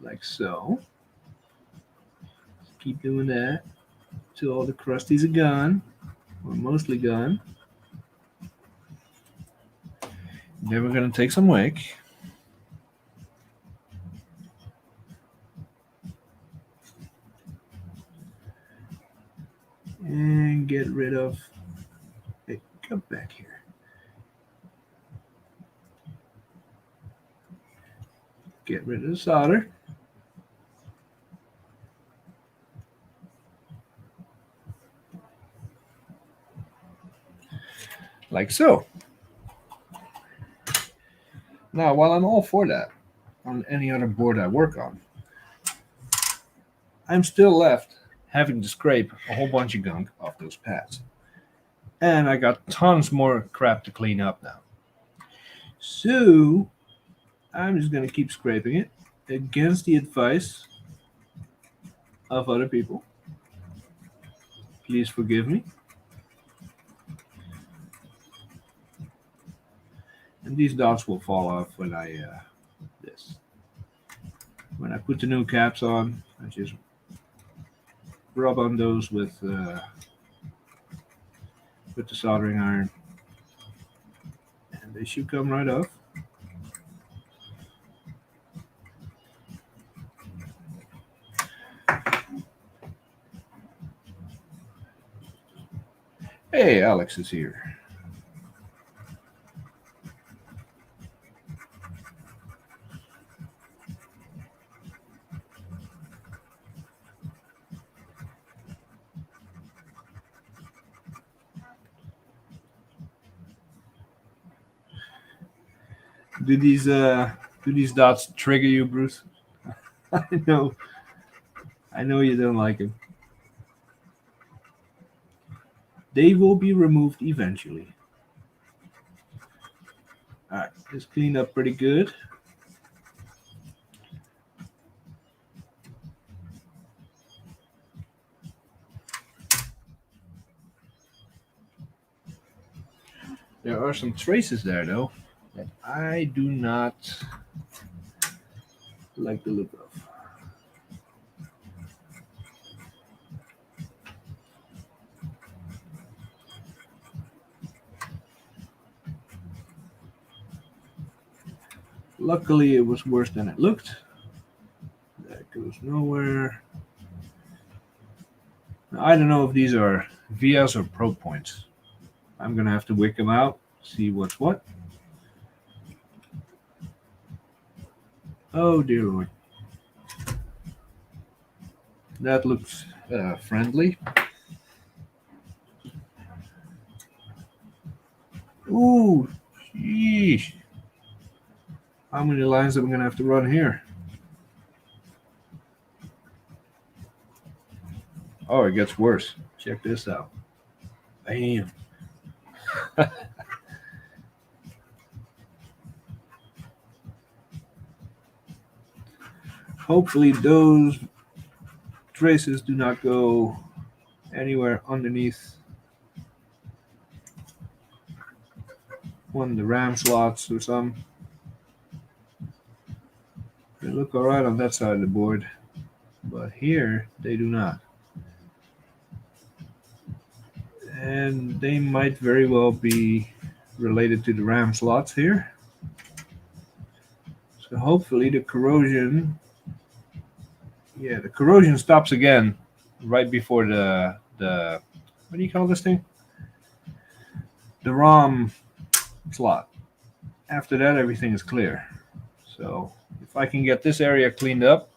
Like so. Keep doing that till all the crusties are gone, or mostly gone. Then we're going to take some wick. And get rid of, hey, come back here. Get rid of the solder. Like so. Now, while I'm all for that, on any other board I work on, I'm still left having to scrape a whole bunch of gunk off those pads. And I got tons more crap to clean up now. So, I'm just going to keep scraping it against the advice of other people. Please forgive me. And these dots will fall off when I put the new caps on. I just rub on those with the soldering iron, and they should come right off. Hey, Alex is here. Do these dots trigger you, Bruce? I know. I know you don't like them. They will be removed eventually. Alright, this cleaned up pretty good. There are some traces there, though, that I do not like the look of. Luckily, it was worse than it looked. That goes nowhere. Now, I don't know if these are vias or probe points. I'm going to have to wick them out, see what's what. Oh, dear Lord. That looks friendly. Ooh, sheesh. How many lines am I going to have to run here? Oh, it gets worse. Check this out. Bam. Hopefully those traces do not go anywhere underneath one of the RAM slots or something. They look alright on that side of the board, but here they do not. And they might very well be related to the RAM slots here. So hopefully the corrosion stops again right before the what do you call this thing? The ROM slot. After that, everything is clear. So if I can get this area cleaned up,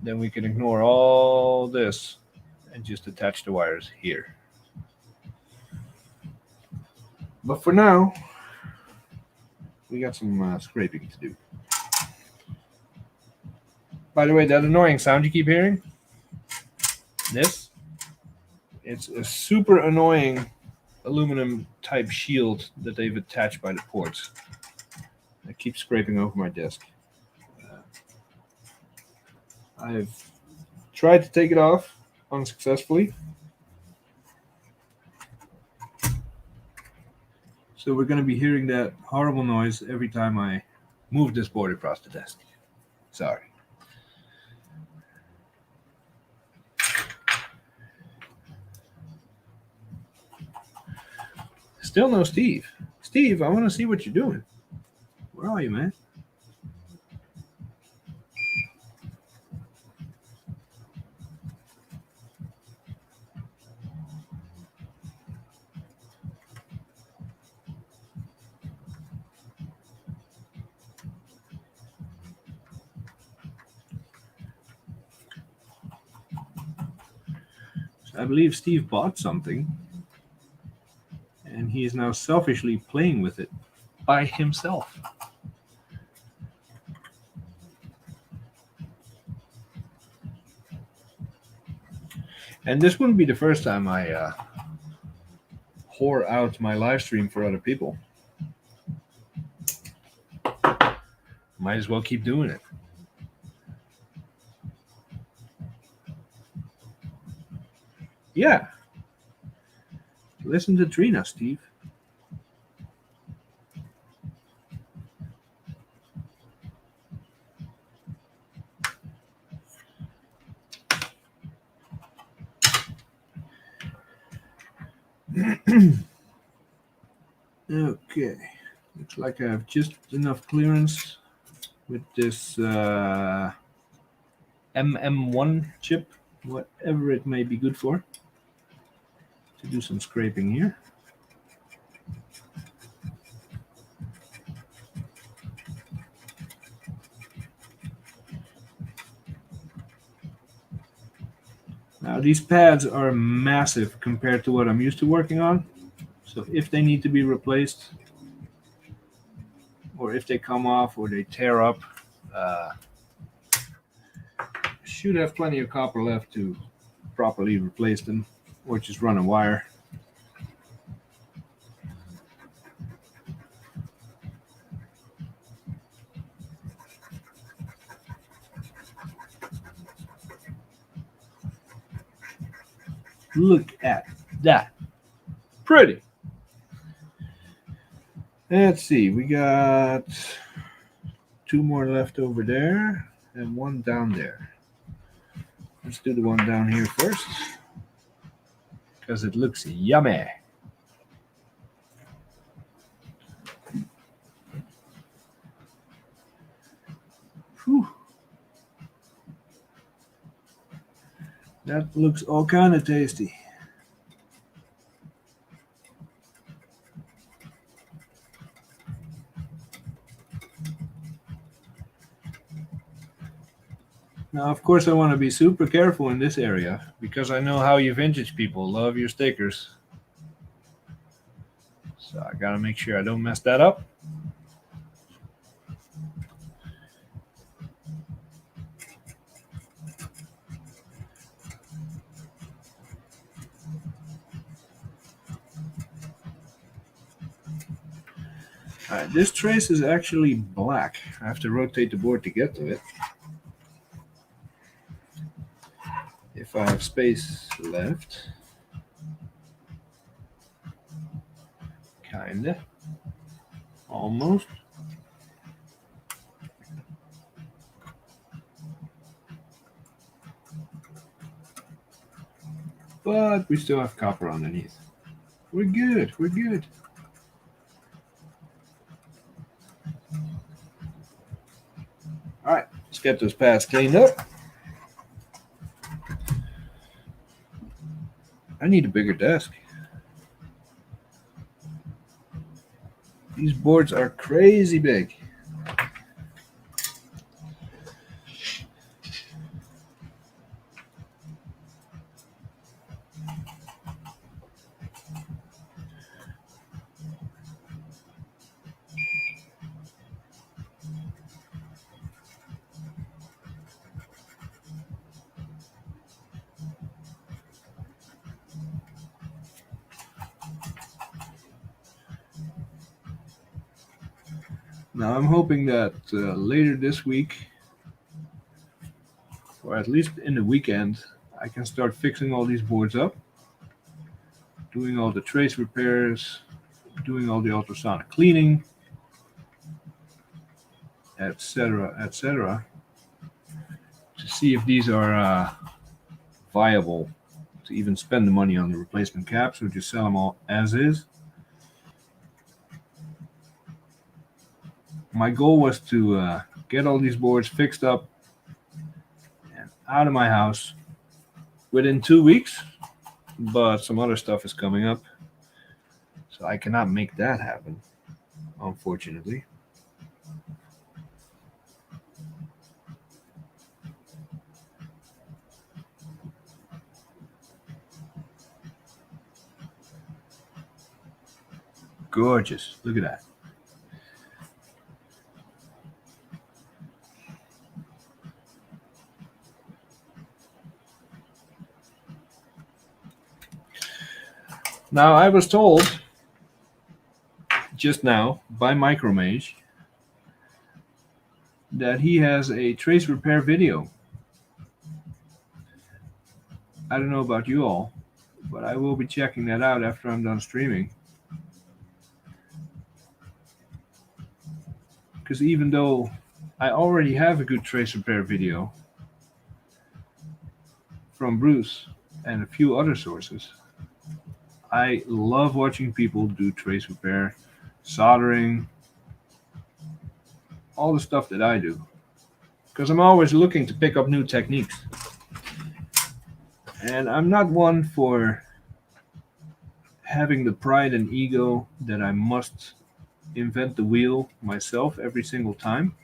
then we can ignore all this and just attach the wires here. But for now, we got some scraping to do. By the way, that annoying sound you keep hearing, it's a super annoying aluminum type shield that they've attached by the ports. I keep scraping over my desk. I've tried to take it off unsuccessfully. So we're going to be hearing that horrible noise every time I move this board across the desk. Sorry. Still no Steve. Steve, I want to see what you're doing. Where are you, man? So I believe Steve bought something, and he is now selfishly playing with it by himself. And this wouldn't be the first time I whore out my live stream for other people. Might as well keep doing it. Yeah. Listen to Trina, Steve. Okay. Looks like I have just enough clearance with this MM1 chip, whatever it may be good for, to do some scraping here. Now these pads are massive compared to what I'm used to working on, so if they need to be replaced, or if they come off or they tear up, should have plenty of copper left to properly replace them, or just run a wire. Look at that. Pretty. Let's see. We got 2 more left over there and 1 down there. Let's do the one down here first because it looks yummy. Whew. That looks all kind of tasty. Now, of course, I want to be super careful in this area because I know how you vintage people love your stickers. So I gotta make sure I don't mess that up. Alright, this trace is actually black. I have to rotate the board to get to it. If I have space left. Kinda. Almost. But we still have copper underneath. We're good, we're good. Alright, let's get those pads cleaned up. I need a bigger desk. These boards are crazy big. Now I'm hoping that later this week, or at least in the weekend, I can start fixing all these boards up, doing all the trace repairs, doing all the ultrasonic cleaning, etc., to see if these are viable to even spend the money on the replacement caps or just sell them all as is. My goal was to get all these boards fixed up and out of my house within 2 weeks, but some other stuff is coming up, so I cannot make that happen, unfortunately. Gorgeous. Look at that. Now, I was told just now by Beige that he has a trace repair video. I don't know about you all, but I will be checking that out after I'm done streaming. Because even though I already have a good trace repair video from Bruce and a few other sources, I love watching people do trace repair, soldering, all the stuff that I do. Because I'm always looking to pick up new techniques. And I'm not one for having the pride and ego that I must invent the wheel myself every single time.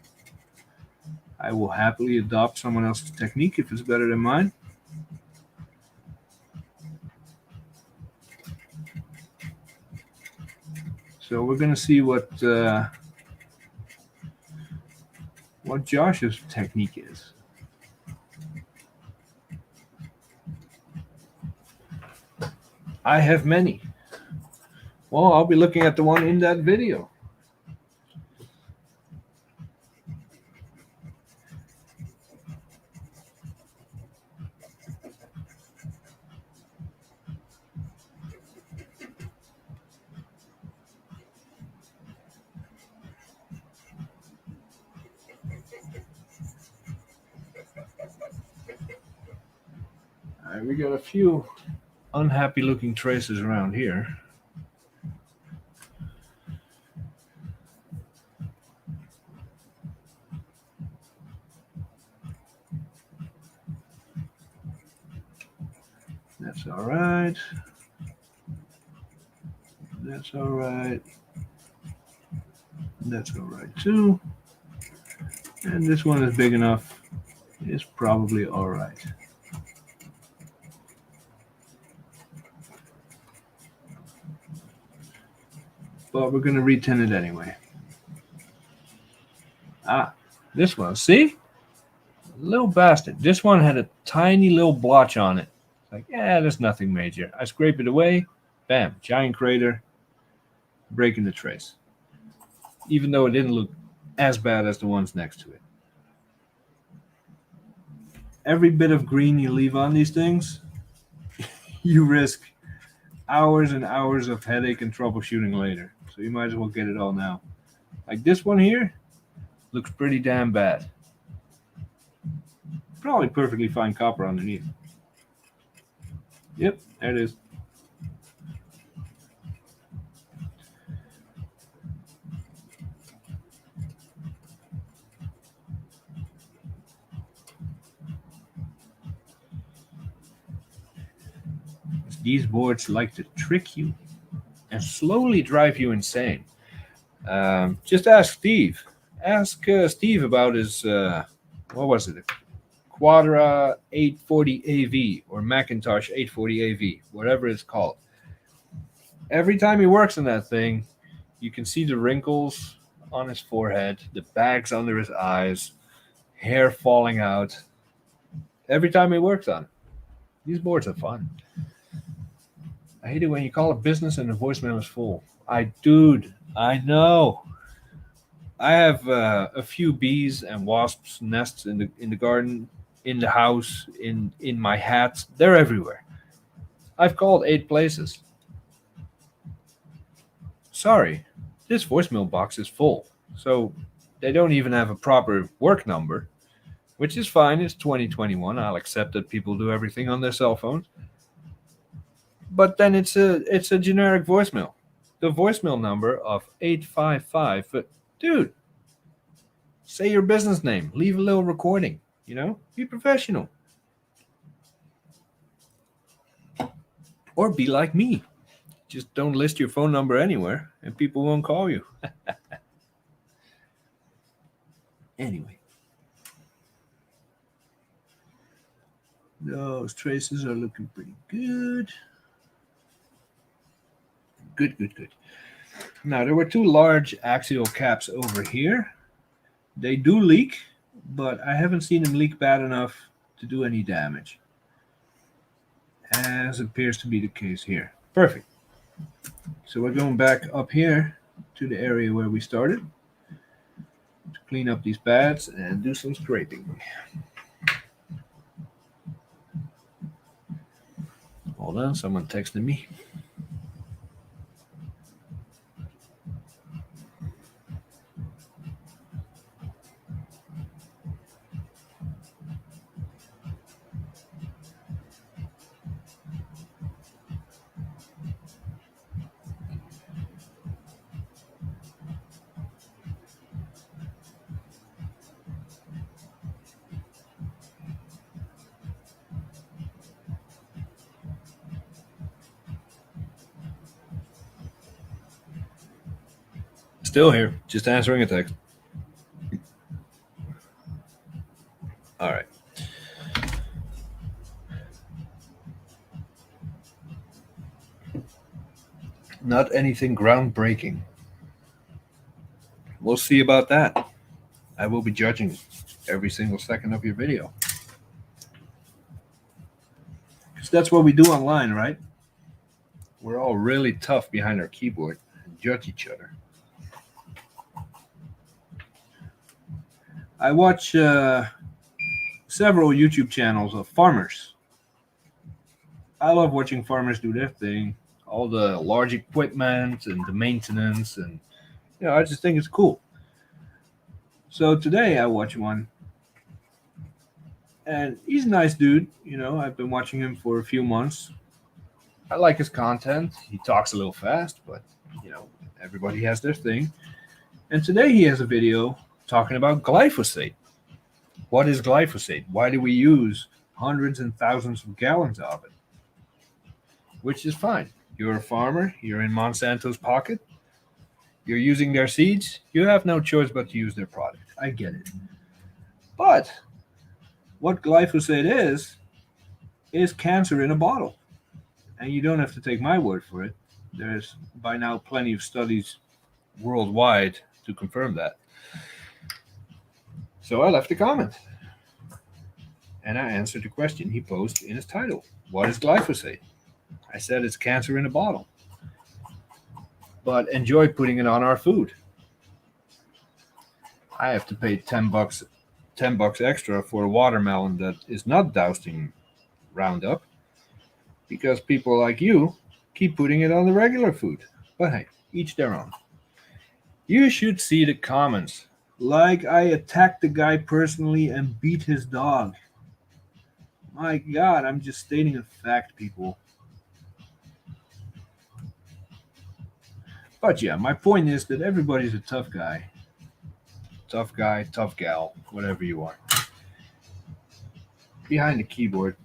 I will happily adopt someone else's technique if it's better than mine. So we're going to see what what Josh's technique is. I have many. Well, I'll be looking at the one in that video. All right, we got a few unhappy looking traces around here. That's all right. That's all right. That's all right too. And this one is big enough. It's probably all right. But we're going to retin it anyway. Ah, this one. See? Little bastard. This one had a tiny little blotch on it. Like, yeah, there's nothing major. I scrape it away. Bam. Giant crater. Breaking the trace. Even though it didn't look as bad as the ones next to it. Every bit of green you leave on these things, you risk hours and hours of headache and troubleshooting later. So you might as well get it all now. Like this one here looks pretty damn bad. Probably perfectly fine copper underneath. Yep, there it is. These boards like to trick you and slowly drive you insane. Just ask Steve. Ask Steve about his, what was it? Quadra 840 AV or Macintosh 840 AV, whatever it's called. Every time he works on that thing, you can see the wrinkles on his forehead, the bags under his eyes, hair falling out. Every time he works on it. These boards are fun. I hate it when you call a business and the voicemail is full. Dude, I know. I have a few bees and wasps nests in the garden, in the house, in my hats. They're everywhere. I've called 8 places. Sorry, this voicemail box is full. So they don't even have a proper work number, which is fine. It's 2021. I'll accept that people do everything on their cell phones. But then it's a generic voicemail. The voicemail number of 855. But dude, say your business name. Leave a little recording. You know, be professional. Or be like me. Just don't list your phone number anywhere and people won't call you. Anyway. Those traces are looking pretty good. Good. Now, there were 2 large axial caps over here. They do leak, but I haven't seen them leak bad enough to do any damage, as appears to be the case here. Perfect. So we're going back up here to the area where we started to clean up these pads and do some scraping. Hold on, someone texted me. Still here, just answering a text. All right. Not anything groundbreaking. We'll see about that. I will be judging every single second of your video. Because that's what we do online, right? We're all really tough behind our keyboard and judge each other. I watch several YouTube channels of farmers. I love watching farmers do their thing, all the large equipment and the maintenance, and I just think it's cool. So today I watch one, and he's a nice dude. I've been watching him for a few months. I like his content. He talks a little fast, but everybody has their thing. And today he has a video talking about glyphosate. What is glyphosate? Why do we use hundreds and thousands of gallons of it? Which is fine. You're a farmer. You're in Monsanto's pocket. You're using their seeds. You have no choice but to use their product. I get it. But what glyphosate is cancer in a bottle. And you don't have to take my word for it. There's by now plenty of studies worldwide to confirm that. So I left a comment. And I answered the question he posed in his title. What is glyphosate? I said it's cancer in a bottle. But enjoy putting it on our food. I have to pay $10 extra for a watermelon that is not doused in Roundup because people like you keep putting it on the regular food. But hey, each their own. You should see the comments. Like I attacked the guy personally and beat his dog. My God, I'm just stating a fact, people. But yeah, my point is that everybody's a tough guy. Tough guy, tough gal, whatever you are. Behind the keyboard.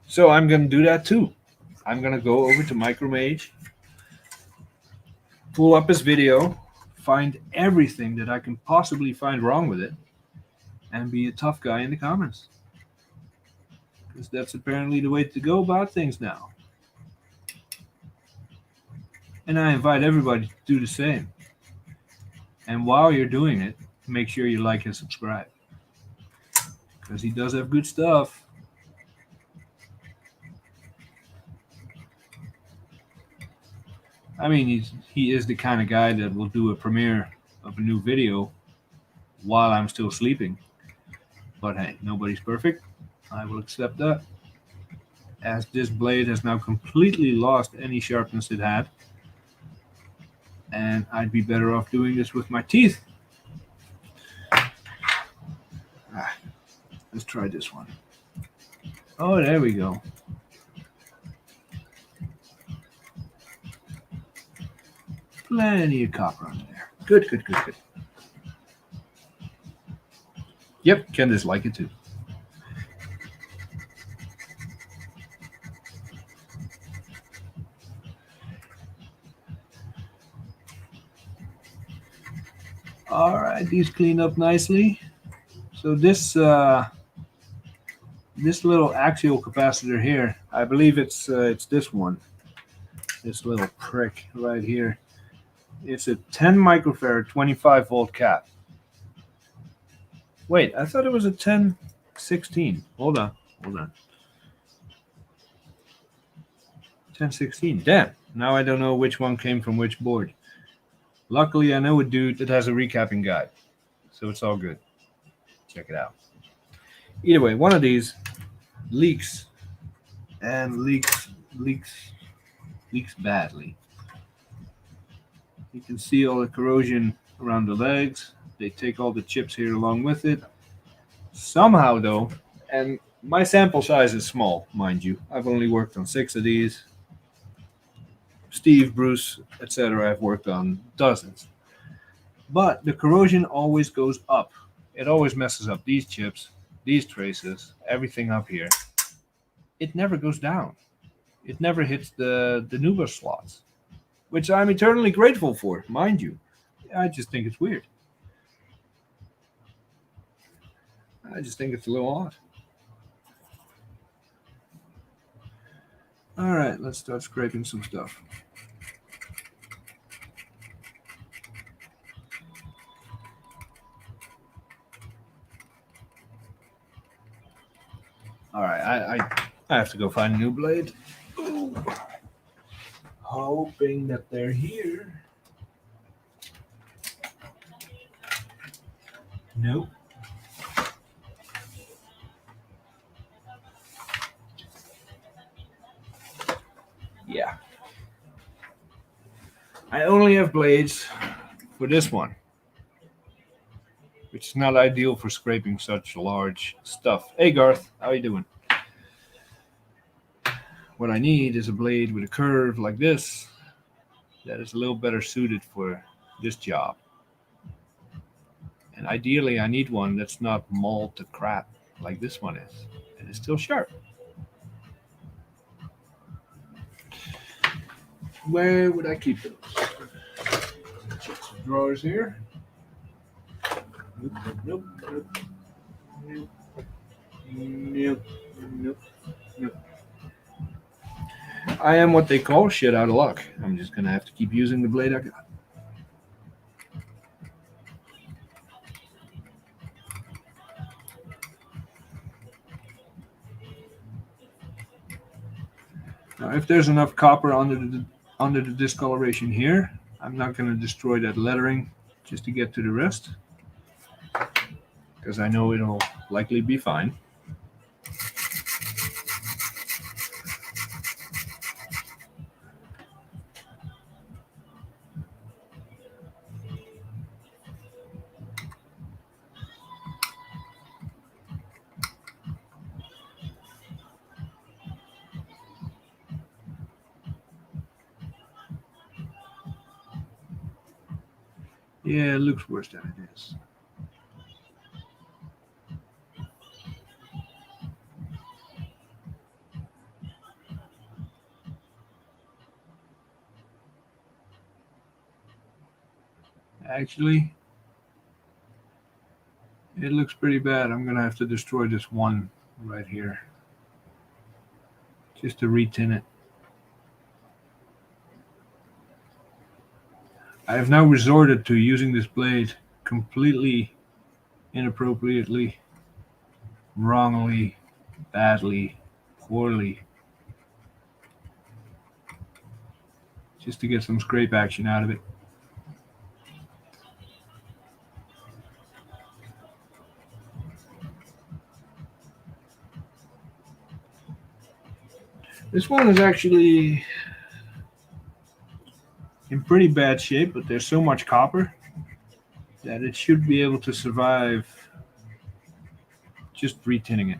So I'm going to do that too. I'm going to go over to Micromage, pull up his video, find everything that I can possibly find wrong with it, and be a tough guy in the comments. Because that's apparently the way to go about things now. And I invite everybody to do the same. And while you're doing it, make sure you like and subscribe. Because he does have good stuff. I mean, he is the kind of guy that will do a premiere of a new video while I'm still sleeping. But hey, nobody's perfect. I will accept that. As this blade has now completely lost any sharpness it had. And I'd be better off doing this with my teeth. Let's try this one. Oh, there we go. Plenty of copper on there. Good. Yep, Candace like it too. All right, these clean up nicely. So this little axial capacitor here, I believe it's this one. This little prick right here. It's a 10 microfarad 25 volt cap. Wait, I thought it was a 1016. Hold on. 1016. Damn. Now I don't know which one came from which board. Luckily, I know a dude that has a recapping guide. So it's all good. Check it out. Either way, one of these leaks badly. You can see all the corrosion around the legs. They take all the chips here along with it. Somehow, though, and my sample size is small, mind you. I've only worked on 6 of these. Steve, Bruce, etc. I've worked on dozens. But the corrosion always goes up. It always messes up these chips, these traces, everything up here. It never goes down. It never hits the NUBA slots, which I'm eternally grateful for, mind you. I just think it's weird. I just think it's a little odd. All right, let's start scraping some stuff. I have to go find a new blade. Ooh. Hoping that they're here. Nope. Yeah. I only have blades for this one, which is not ideal for scraping such large stuff. Hey Garth, how you doing? What I need is a blade with a curve like this that is a little better suited for this job. And ideally, I need one that's not mauled to crap like this one is, and it's still sharp. Where would I keep those? Check some drawers here. Nope, nope, nope, nope, nope, nope, nope. I am what they call shit out of luck. I'm just gonna have to keep using the blade I got. Now, if there's enough copper under the discoloration here, I'm not gonna destroy that lettering just to get to the rest, because I know it'll likely be fine. Yeah, it looks worse than it is. Actually, it looks pretty bad. I'm gonna have to destroy this one right here just to retin it. I have now resorted to using this blade completely inappropriately, wrongly, badly, poorly, just to get some scrape action out of it. This one is actually in pretty bad shape, but there's so much copper that it should be able to survive just retinning it.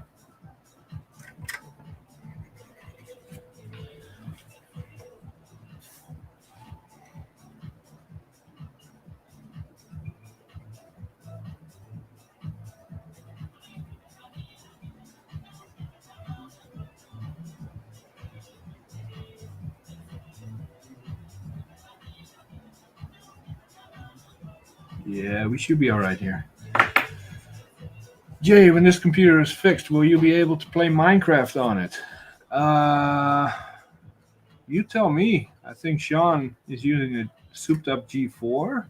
Yeah, we should be all right here. Jay, when this computer is fixed, will you be able to play Minecraft on it? You tell me. I think Sean is using a souped up G4.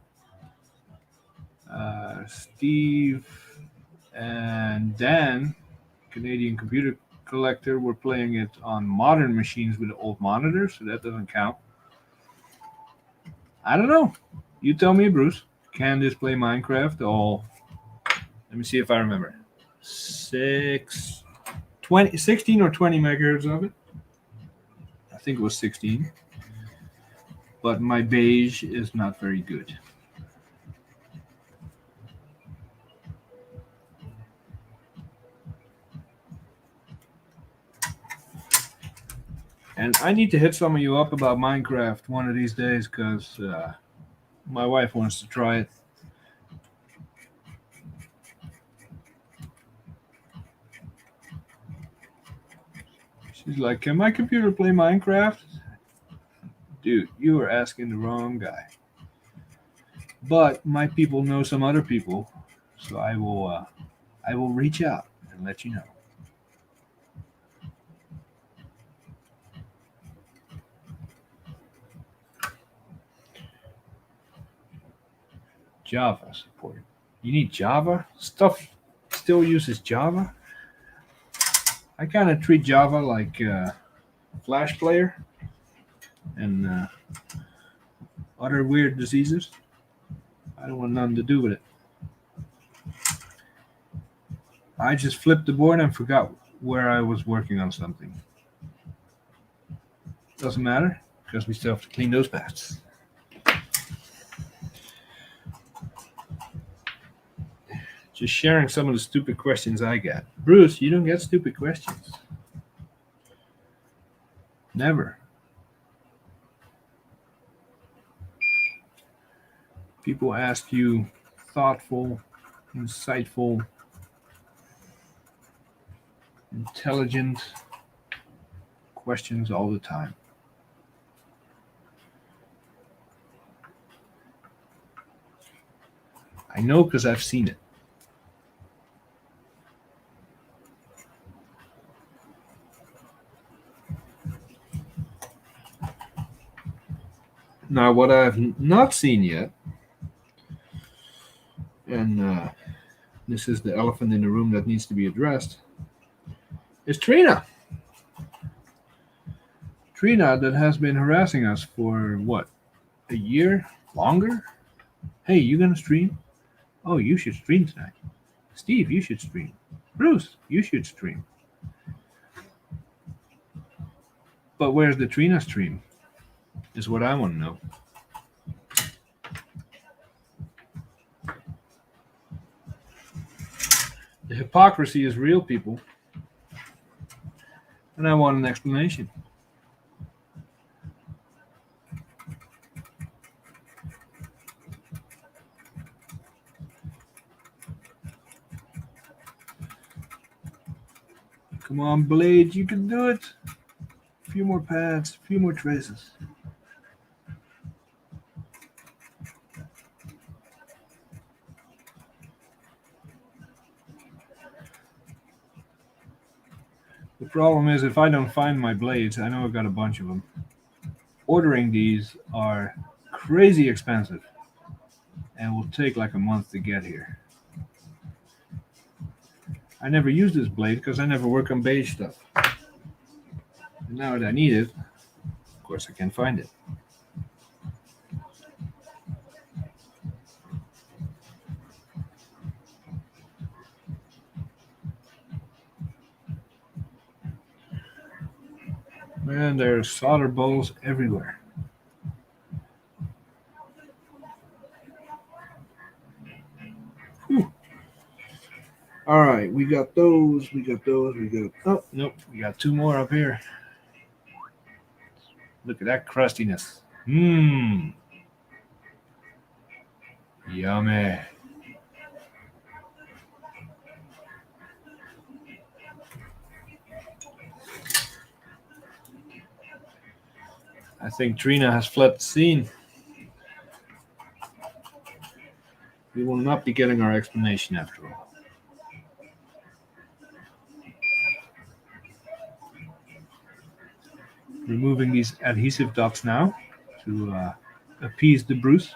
Steve and Dan, Canadian computer collector, were playing it on modern machines with old monitors, so that doesn't count. I don't know. You tell me, Bruce. Can this play Minecraft? Oh, let me see if I remember. 16 or 20 megahertz of it. I think it was 16. But my Beige is not very good. And I need to hit some of you up about Minecraft one of these days, because my wife wants to try it. She's like, can my computer play Minecraft? Dude, you are asking the wrong guy. But my people know some other people, so I will reach out and let you know. Java support. You need Java? Stuff still uses Java? I kind of treat Java like Flash player and other weird diseases. I don't want nothing to do with it. I just flipped the board and forgot where I was working on something. Doesn't matter because we still have to clean those paths. Just sharing some of the stupid questions I get. Bruce, you don't get stupid questions. Never. People ask you thoughtful, insightful, intelligent questions all the time. I know because I've seen it. Now, what I've not seen yet, and this is the elephant in the room that needs to be addressed, is Trina. Trina that has been harassing us for what, a year? Longer? Hey, you gonna stream? Oh, you should stream tonight. Steve, you should stream. Bruce, you should stream. But where's the Trina stream? Is what I want to know. The hypocrisy is real, people. And I want an explanation. Come on, Blade, you can do it. A few more pads, a few more traces. The problem is if I don't find my blades, I know I've got a bunch of them. Ordering these are crazy expensive and will take like a month to get here. I never use this blade because I never work on beige stuff. And now that I need it, of course I can't find it. Man, there's solder balls everywhere. Whew. All right, we got those. Oh, nope, we got two more up here. Look at that crustiness. Mmm. Yummy. I think Trina has fled the scene. We will not be getting our explanation after all. Removing these adhesive dots now to appease the Bruce.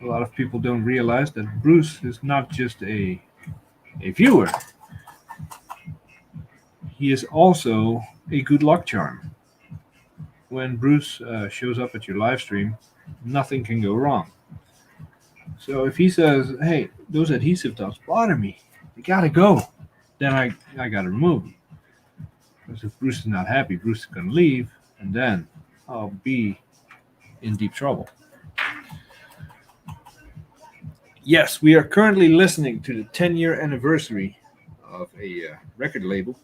A lot of people don't realize that Bruce is not just a viewer. He is also a good luck charm. When Bruce shows up at your live stream, nothing can go wrong. So if he says, hey, those adhesive dots bother me, they gotta go, then I gotta remove them. Because if Bruce is not happy, Bruce is gonna leave, and then I'll be in deep trouble. Yes, we are currently listening to the 10-year anniversary of a record label.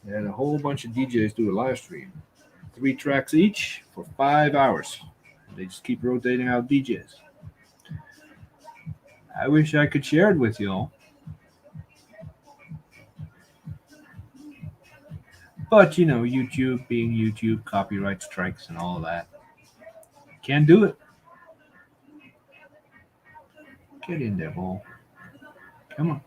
They had a whole bunch of DJs do a live stream. 3 tracks each for 5 hours. They just keep rotating out DJs. I wish I could share it with y'all. But, you know, YouTube being YouTube, copyright strikes and all of that. Can't do it. Get in there, ball. Come on.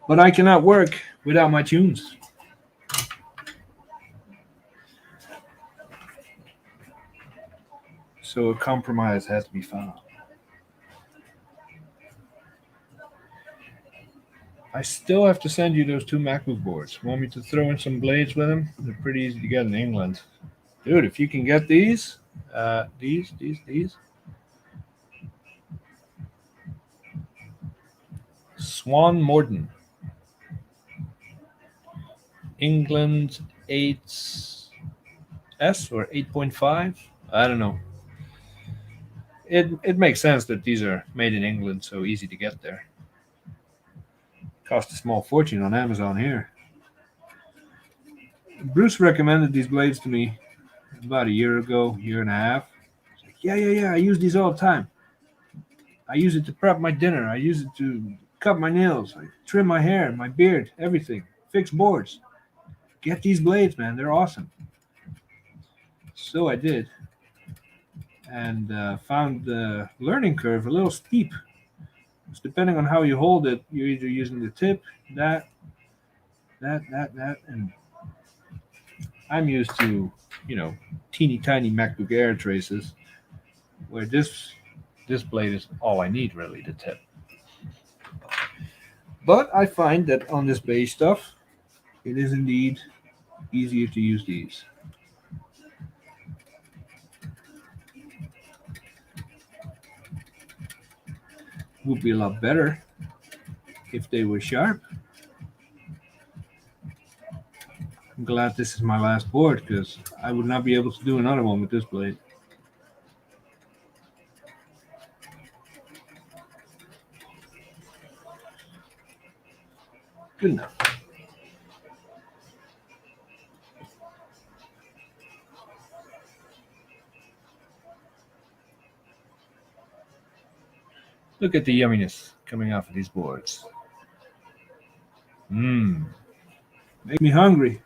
But I cannot work without my tunes. So a compromise has to be found. I still have to send you those two MacBook boards. Want me to throw in some blades with them? They're pretty easy to get in England. Dude, if you can get these, these. Swan Morton. England 8S or 8.5? I don't know. It makes sense that these are made in England, so easy to get there. Cost a small fortune on Amazon here. Bruce recommended these blades to me about a year ago, year and a half. Like, yeah. I use these all the time. I use it to prep my dinner. I use it to cut my nails. I trim my hair, my beard, everything. Fix boards. Get these blades, man. They're awesome. So I did. And found the learning curve a little steep. It's depending on how you hold it, you're either using the tip, that, and I'm used to, teeny tiny MacBook Air traces, where this blade is all I need really, the tip. But I find that on this beige stuff, it is indeed easier to use these. Would be a lot better if they were sharp. I'm glad this is my last board because I would not be able to do another one with this blade. Good enough. Look at the yumminess coming off of these boards. Make me hungry.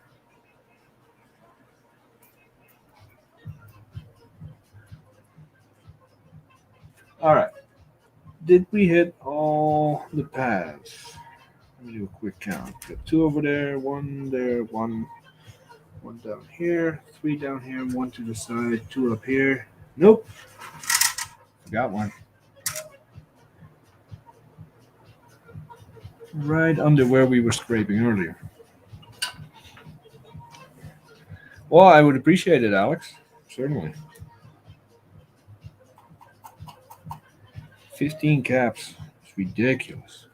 All right. Did we hit all the pads? Let me do a quick count. Got two over there, one there, one down here, three down here, one to the side, two up here. Nope. Got one. Right under where we were scraping earlier. Well, I would appreciate it, Alex. Certainly. 15 caps. It's ridiculous.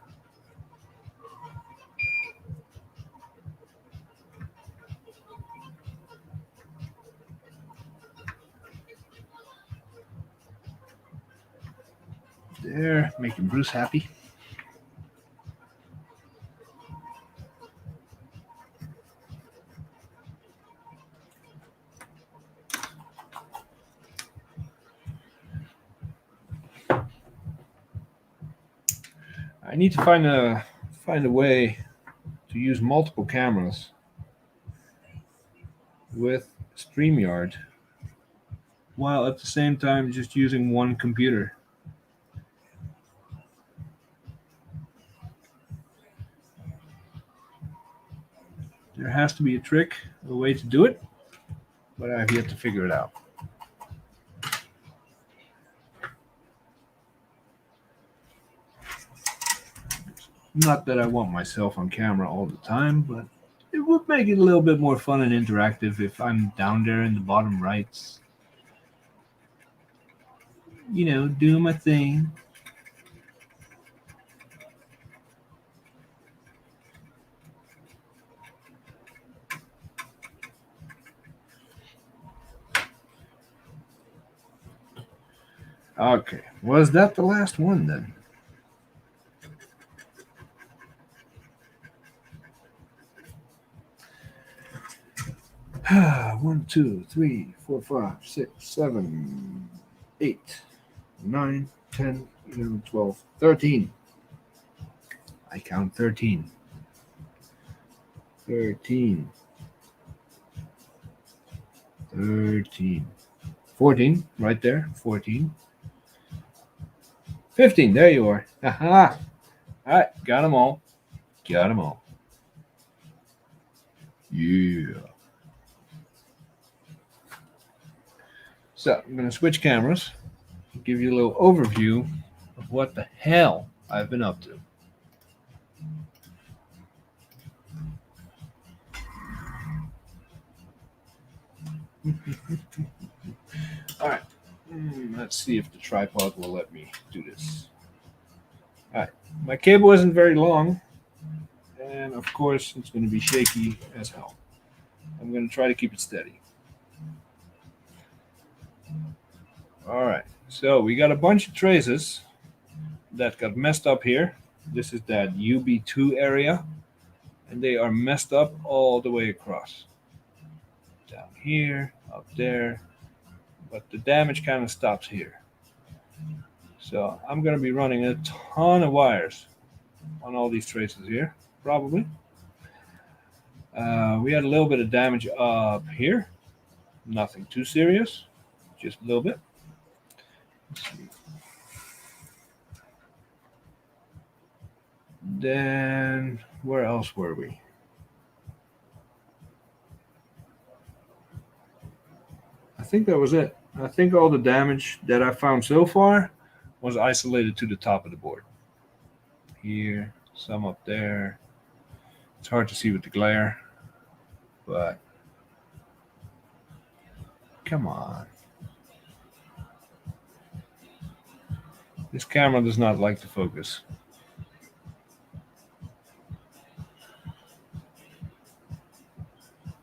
There, making Bruce happy. I need to find a way to use multiple cameras with StreamYard while at the same time just using one computer. There has to be a trick, a way to do it, but I've yet to figure it out. Not that I want myself on camera all the time, but it would make it a little bit more fun and interactive if I'm down there in the bottom rights. Doing my thing. Okay, was that the last one then? One, 2, 3, 4, 5, 6, 7, 8, 9, 10, 11, 12, 13. I count 13. 13. 13. 14, right there. 14. 15, there you are. Aha! All right, got them all. Got them all. Yeah. So I'm going to switch cameras, give you a little overview of what the hell I've been up to. All right, let's see if the tripod will let me do this. All right, my cable isn't very long, and of course it's going to be shaky as hell. I'm going to try to keep it steady. All right, so we got a bunch of traces that got messed up here. This is that UB2 area, and they are messed up all the way across. Down here, up there, but the damage kind of stops here. So I'm going to be running a ton of wires on all these traces here, probably. We had a little bit of damage up here. Nothing too serious, just a little bit. Let's see. Then, where else were we? I think that was it. I think all the damage that I found so far was isolated to the top of the board. Here, some up there. It's hard to see with the glare, but come on. This camera does not like to focus.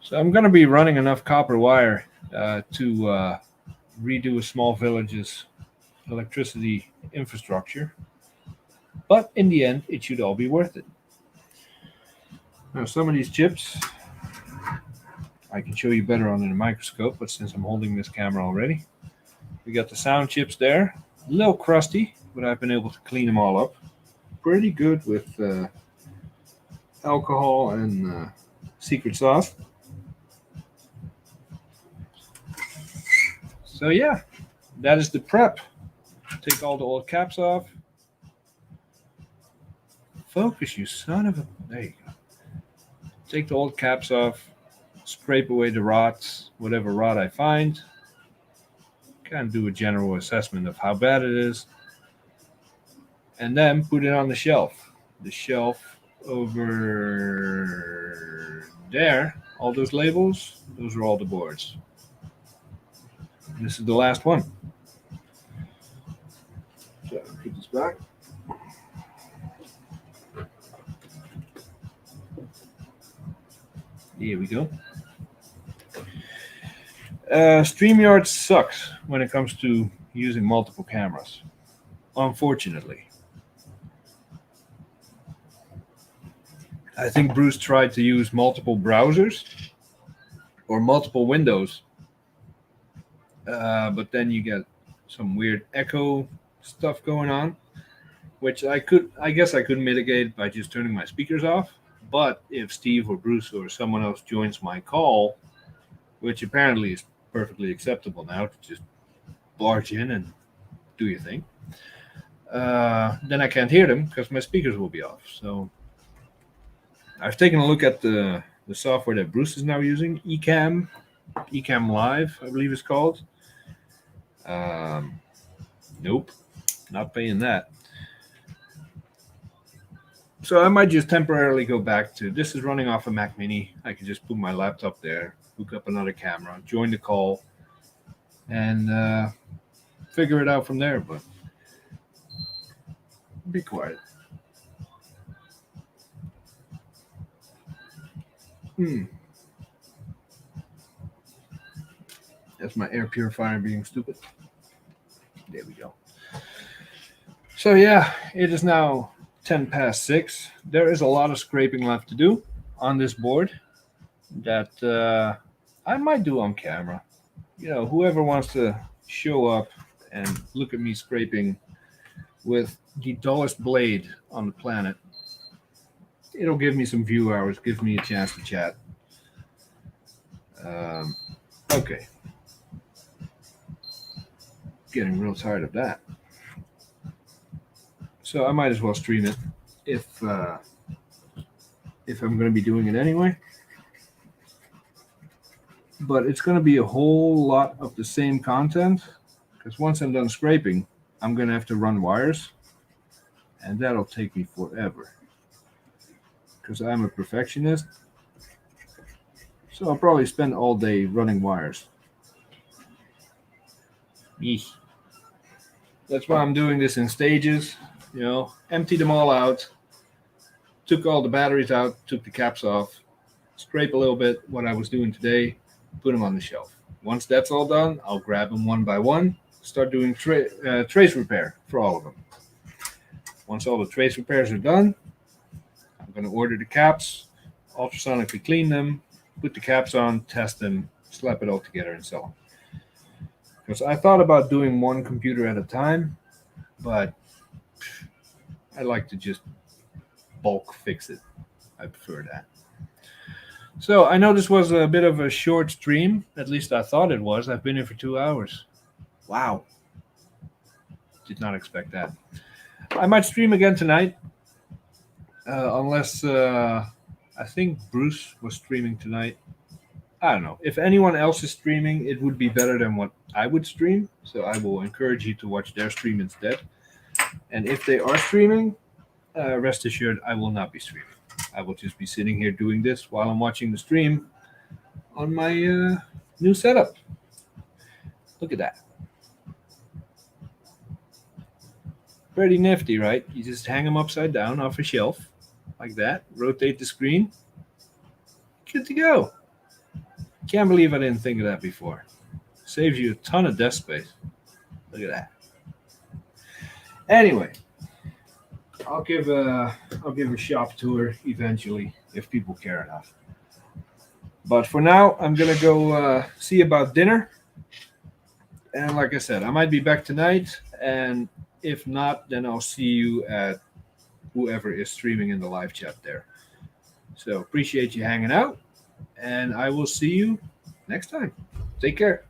So I'm going to be running enough copper wire to redo a small village's electricity infrastructure. But in the end, it should all be worth it. Now, some of these chips, I can show you better under the microscope, but since I'm holding this camera already, we got the sound chips there. A little crusty, but I've been able to clean them all up. Pretty good with alcohol and secret sauce. So yeah, that is the prep. Take all the old caps off. Focus, you son of a... There you go. Take the old caps off. Scrape away the rods, whatever rod I find. Kind of do a general assessment of how bad it is. And then put it on the shelf. The shelf over there, all those labels, those are all the boards. This is the last one. So put this back. Here we go. StreamYard sucks when it comes to using multiple cameras, unfortunately. I think Bruce tried to use multiple browsers or multiple windows, but then you get some weird echo stuff going on, which I guess I could mitigate by just turning my speakers off. But if Steve or Bruce or someone else joins my call, which apparently is perfectly acceptable now, to just barge in and do your thing, then I can't hear them because my speakers will be off. So I've taken a look at the software that Bruce is now using, Ecamm Live, I believe it's called. Nope, not paying that. So I might just temporarily go back to, this is running off a Mac Mini. I can just put my laptop there, hook up another camera, join the call, and figure it out from there. But be quiet. That's my air purifier being stupid. There we go. So yeah, it is now 10 past 6. There is a lot of scraping left to do on this board that I might do on camera. You know, whoever wants to show up and look at me scraping with the dullest blade on the planet, it'll give me some view hours, gives me a chance to chat. Okay. Getting real tired of that. So I might as well stream it if I'm going to be doing it anyway. but it's going to be a whole lot of the same content because once I'm done scraping, I'm going to have to run wires, and that'll take me forever because I'm a perfectionist. So I'll probably spend all day running wires. Eesh. That's why I'm doing this in stages. Empty them all out, took all the batteries out, took the caps off, scrape a little bit what I was doing today, put them on the shelf. Once that's all done, I'll grab them one by one, start doing trace repair for all of them. Once all the trace repairs are done, I'm going to order the caps, ultrasonically clean them, put the caps on, test them, slap it all together, and so on. Because I thought about doing one computer at a time, but I like to just bulk fix it. I prefer that. So I know this was a bit of a short stream. At least I thought it was. I've been here for 2 hours. Wow. Did not expect that. I might stream again tonight. Unless I think Bruce was streaming tonight. I don't know. If anyone else is streaming, it would be better than what I would stream. So I will encourage you to watch their stream instead. And if they are streaming, rest assured, I will not be streaming. I will just be sitting here doing this while I'm watching the stream on my new setup. Look at that. Pretty nifty, right? You just hang them upside down off a shelf like that. Rotate the screen. Good to go. Can't believe I didn't think of that before. Saves you a ton of desk space. Look at that. Anyway, I'll give a shop tour eventually if people care enough. But for now, I'm gonna go see about dinner. And like I said, I might be back tonight. And if not, then I'll see you at whoever is streaming in the live chat there. So appreciate you hanging out. And I will see you next time. Take care.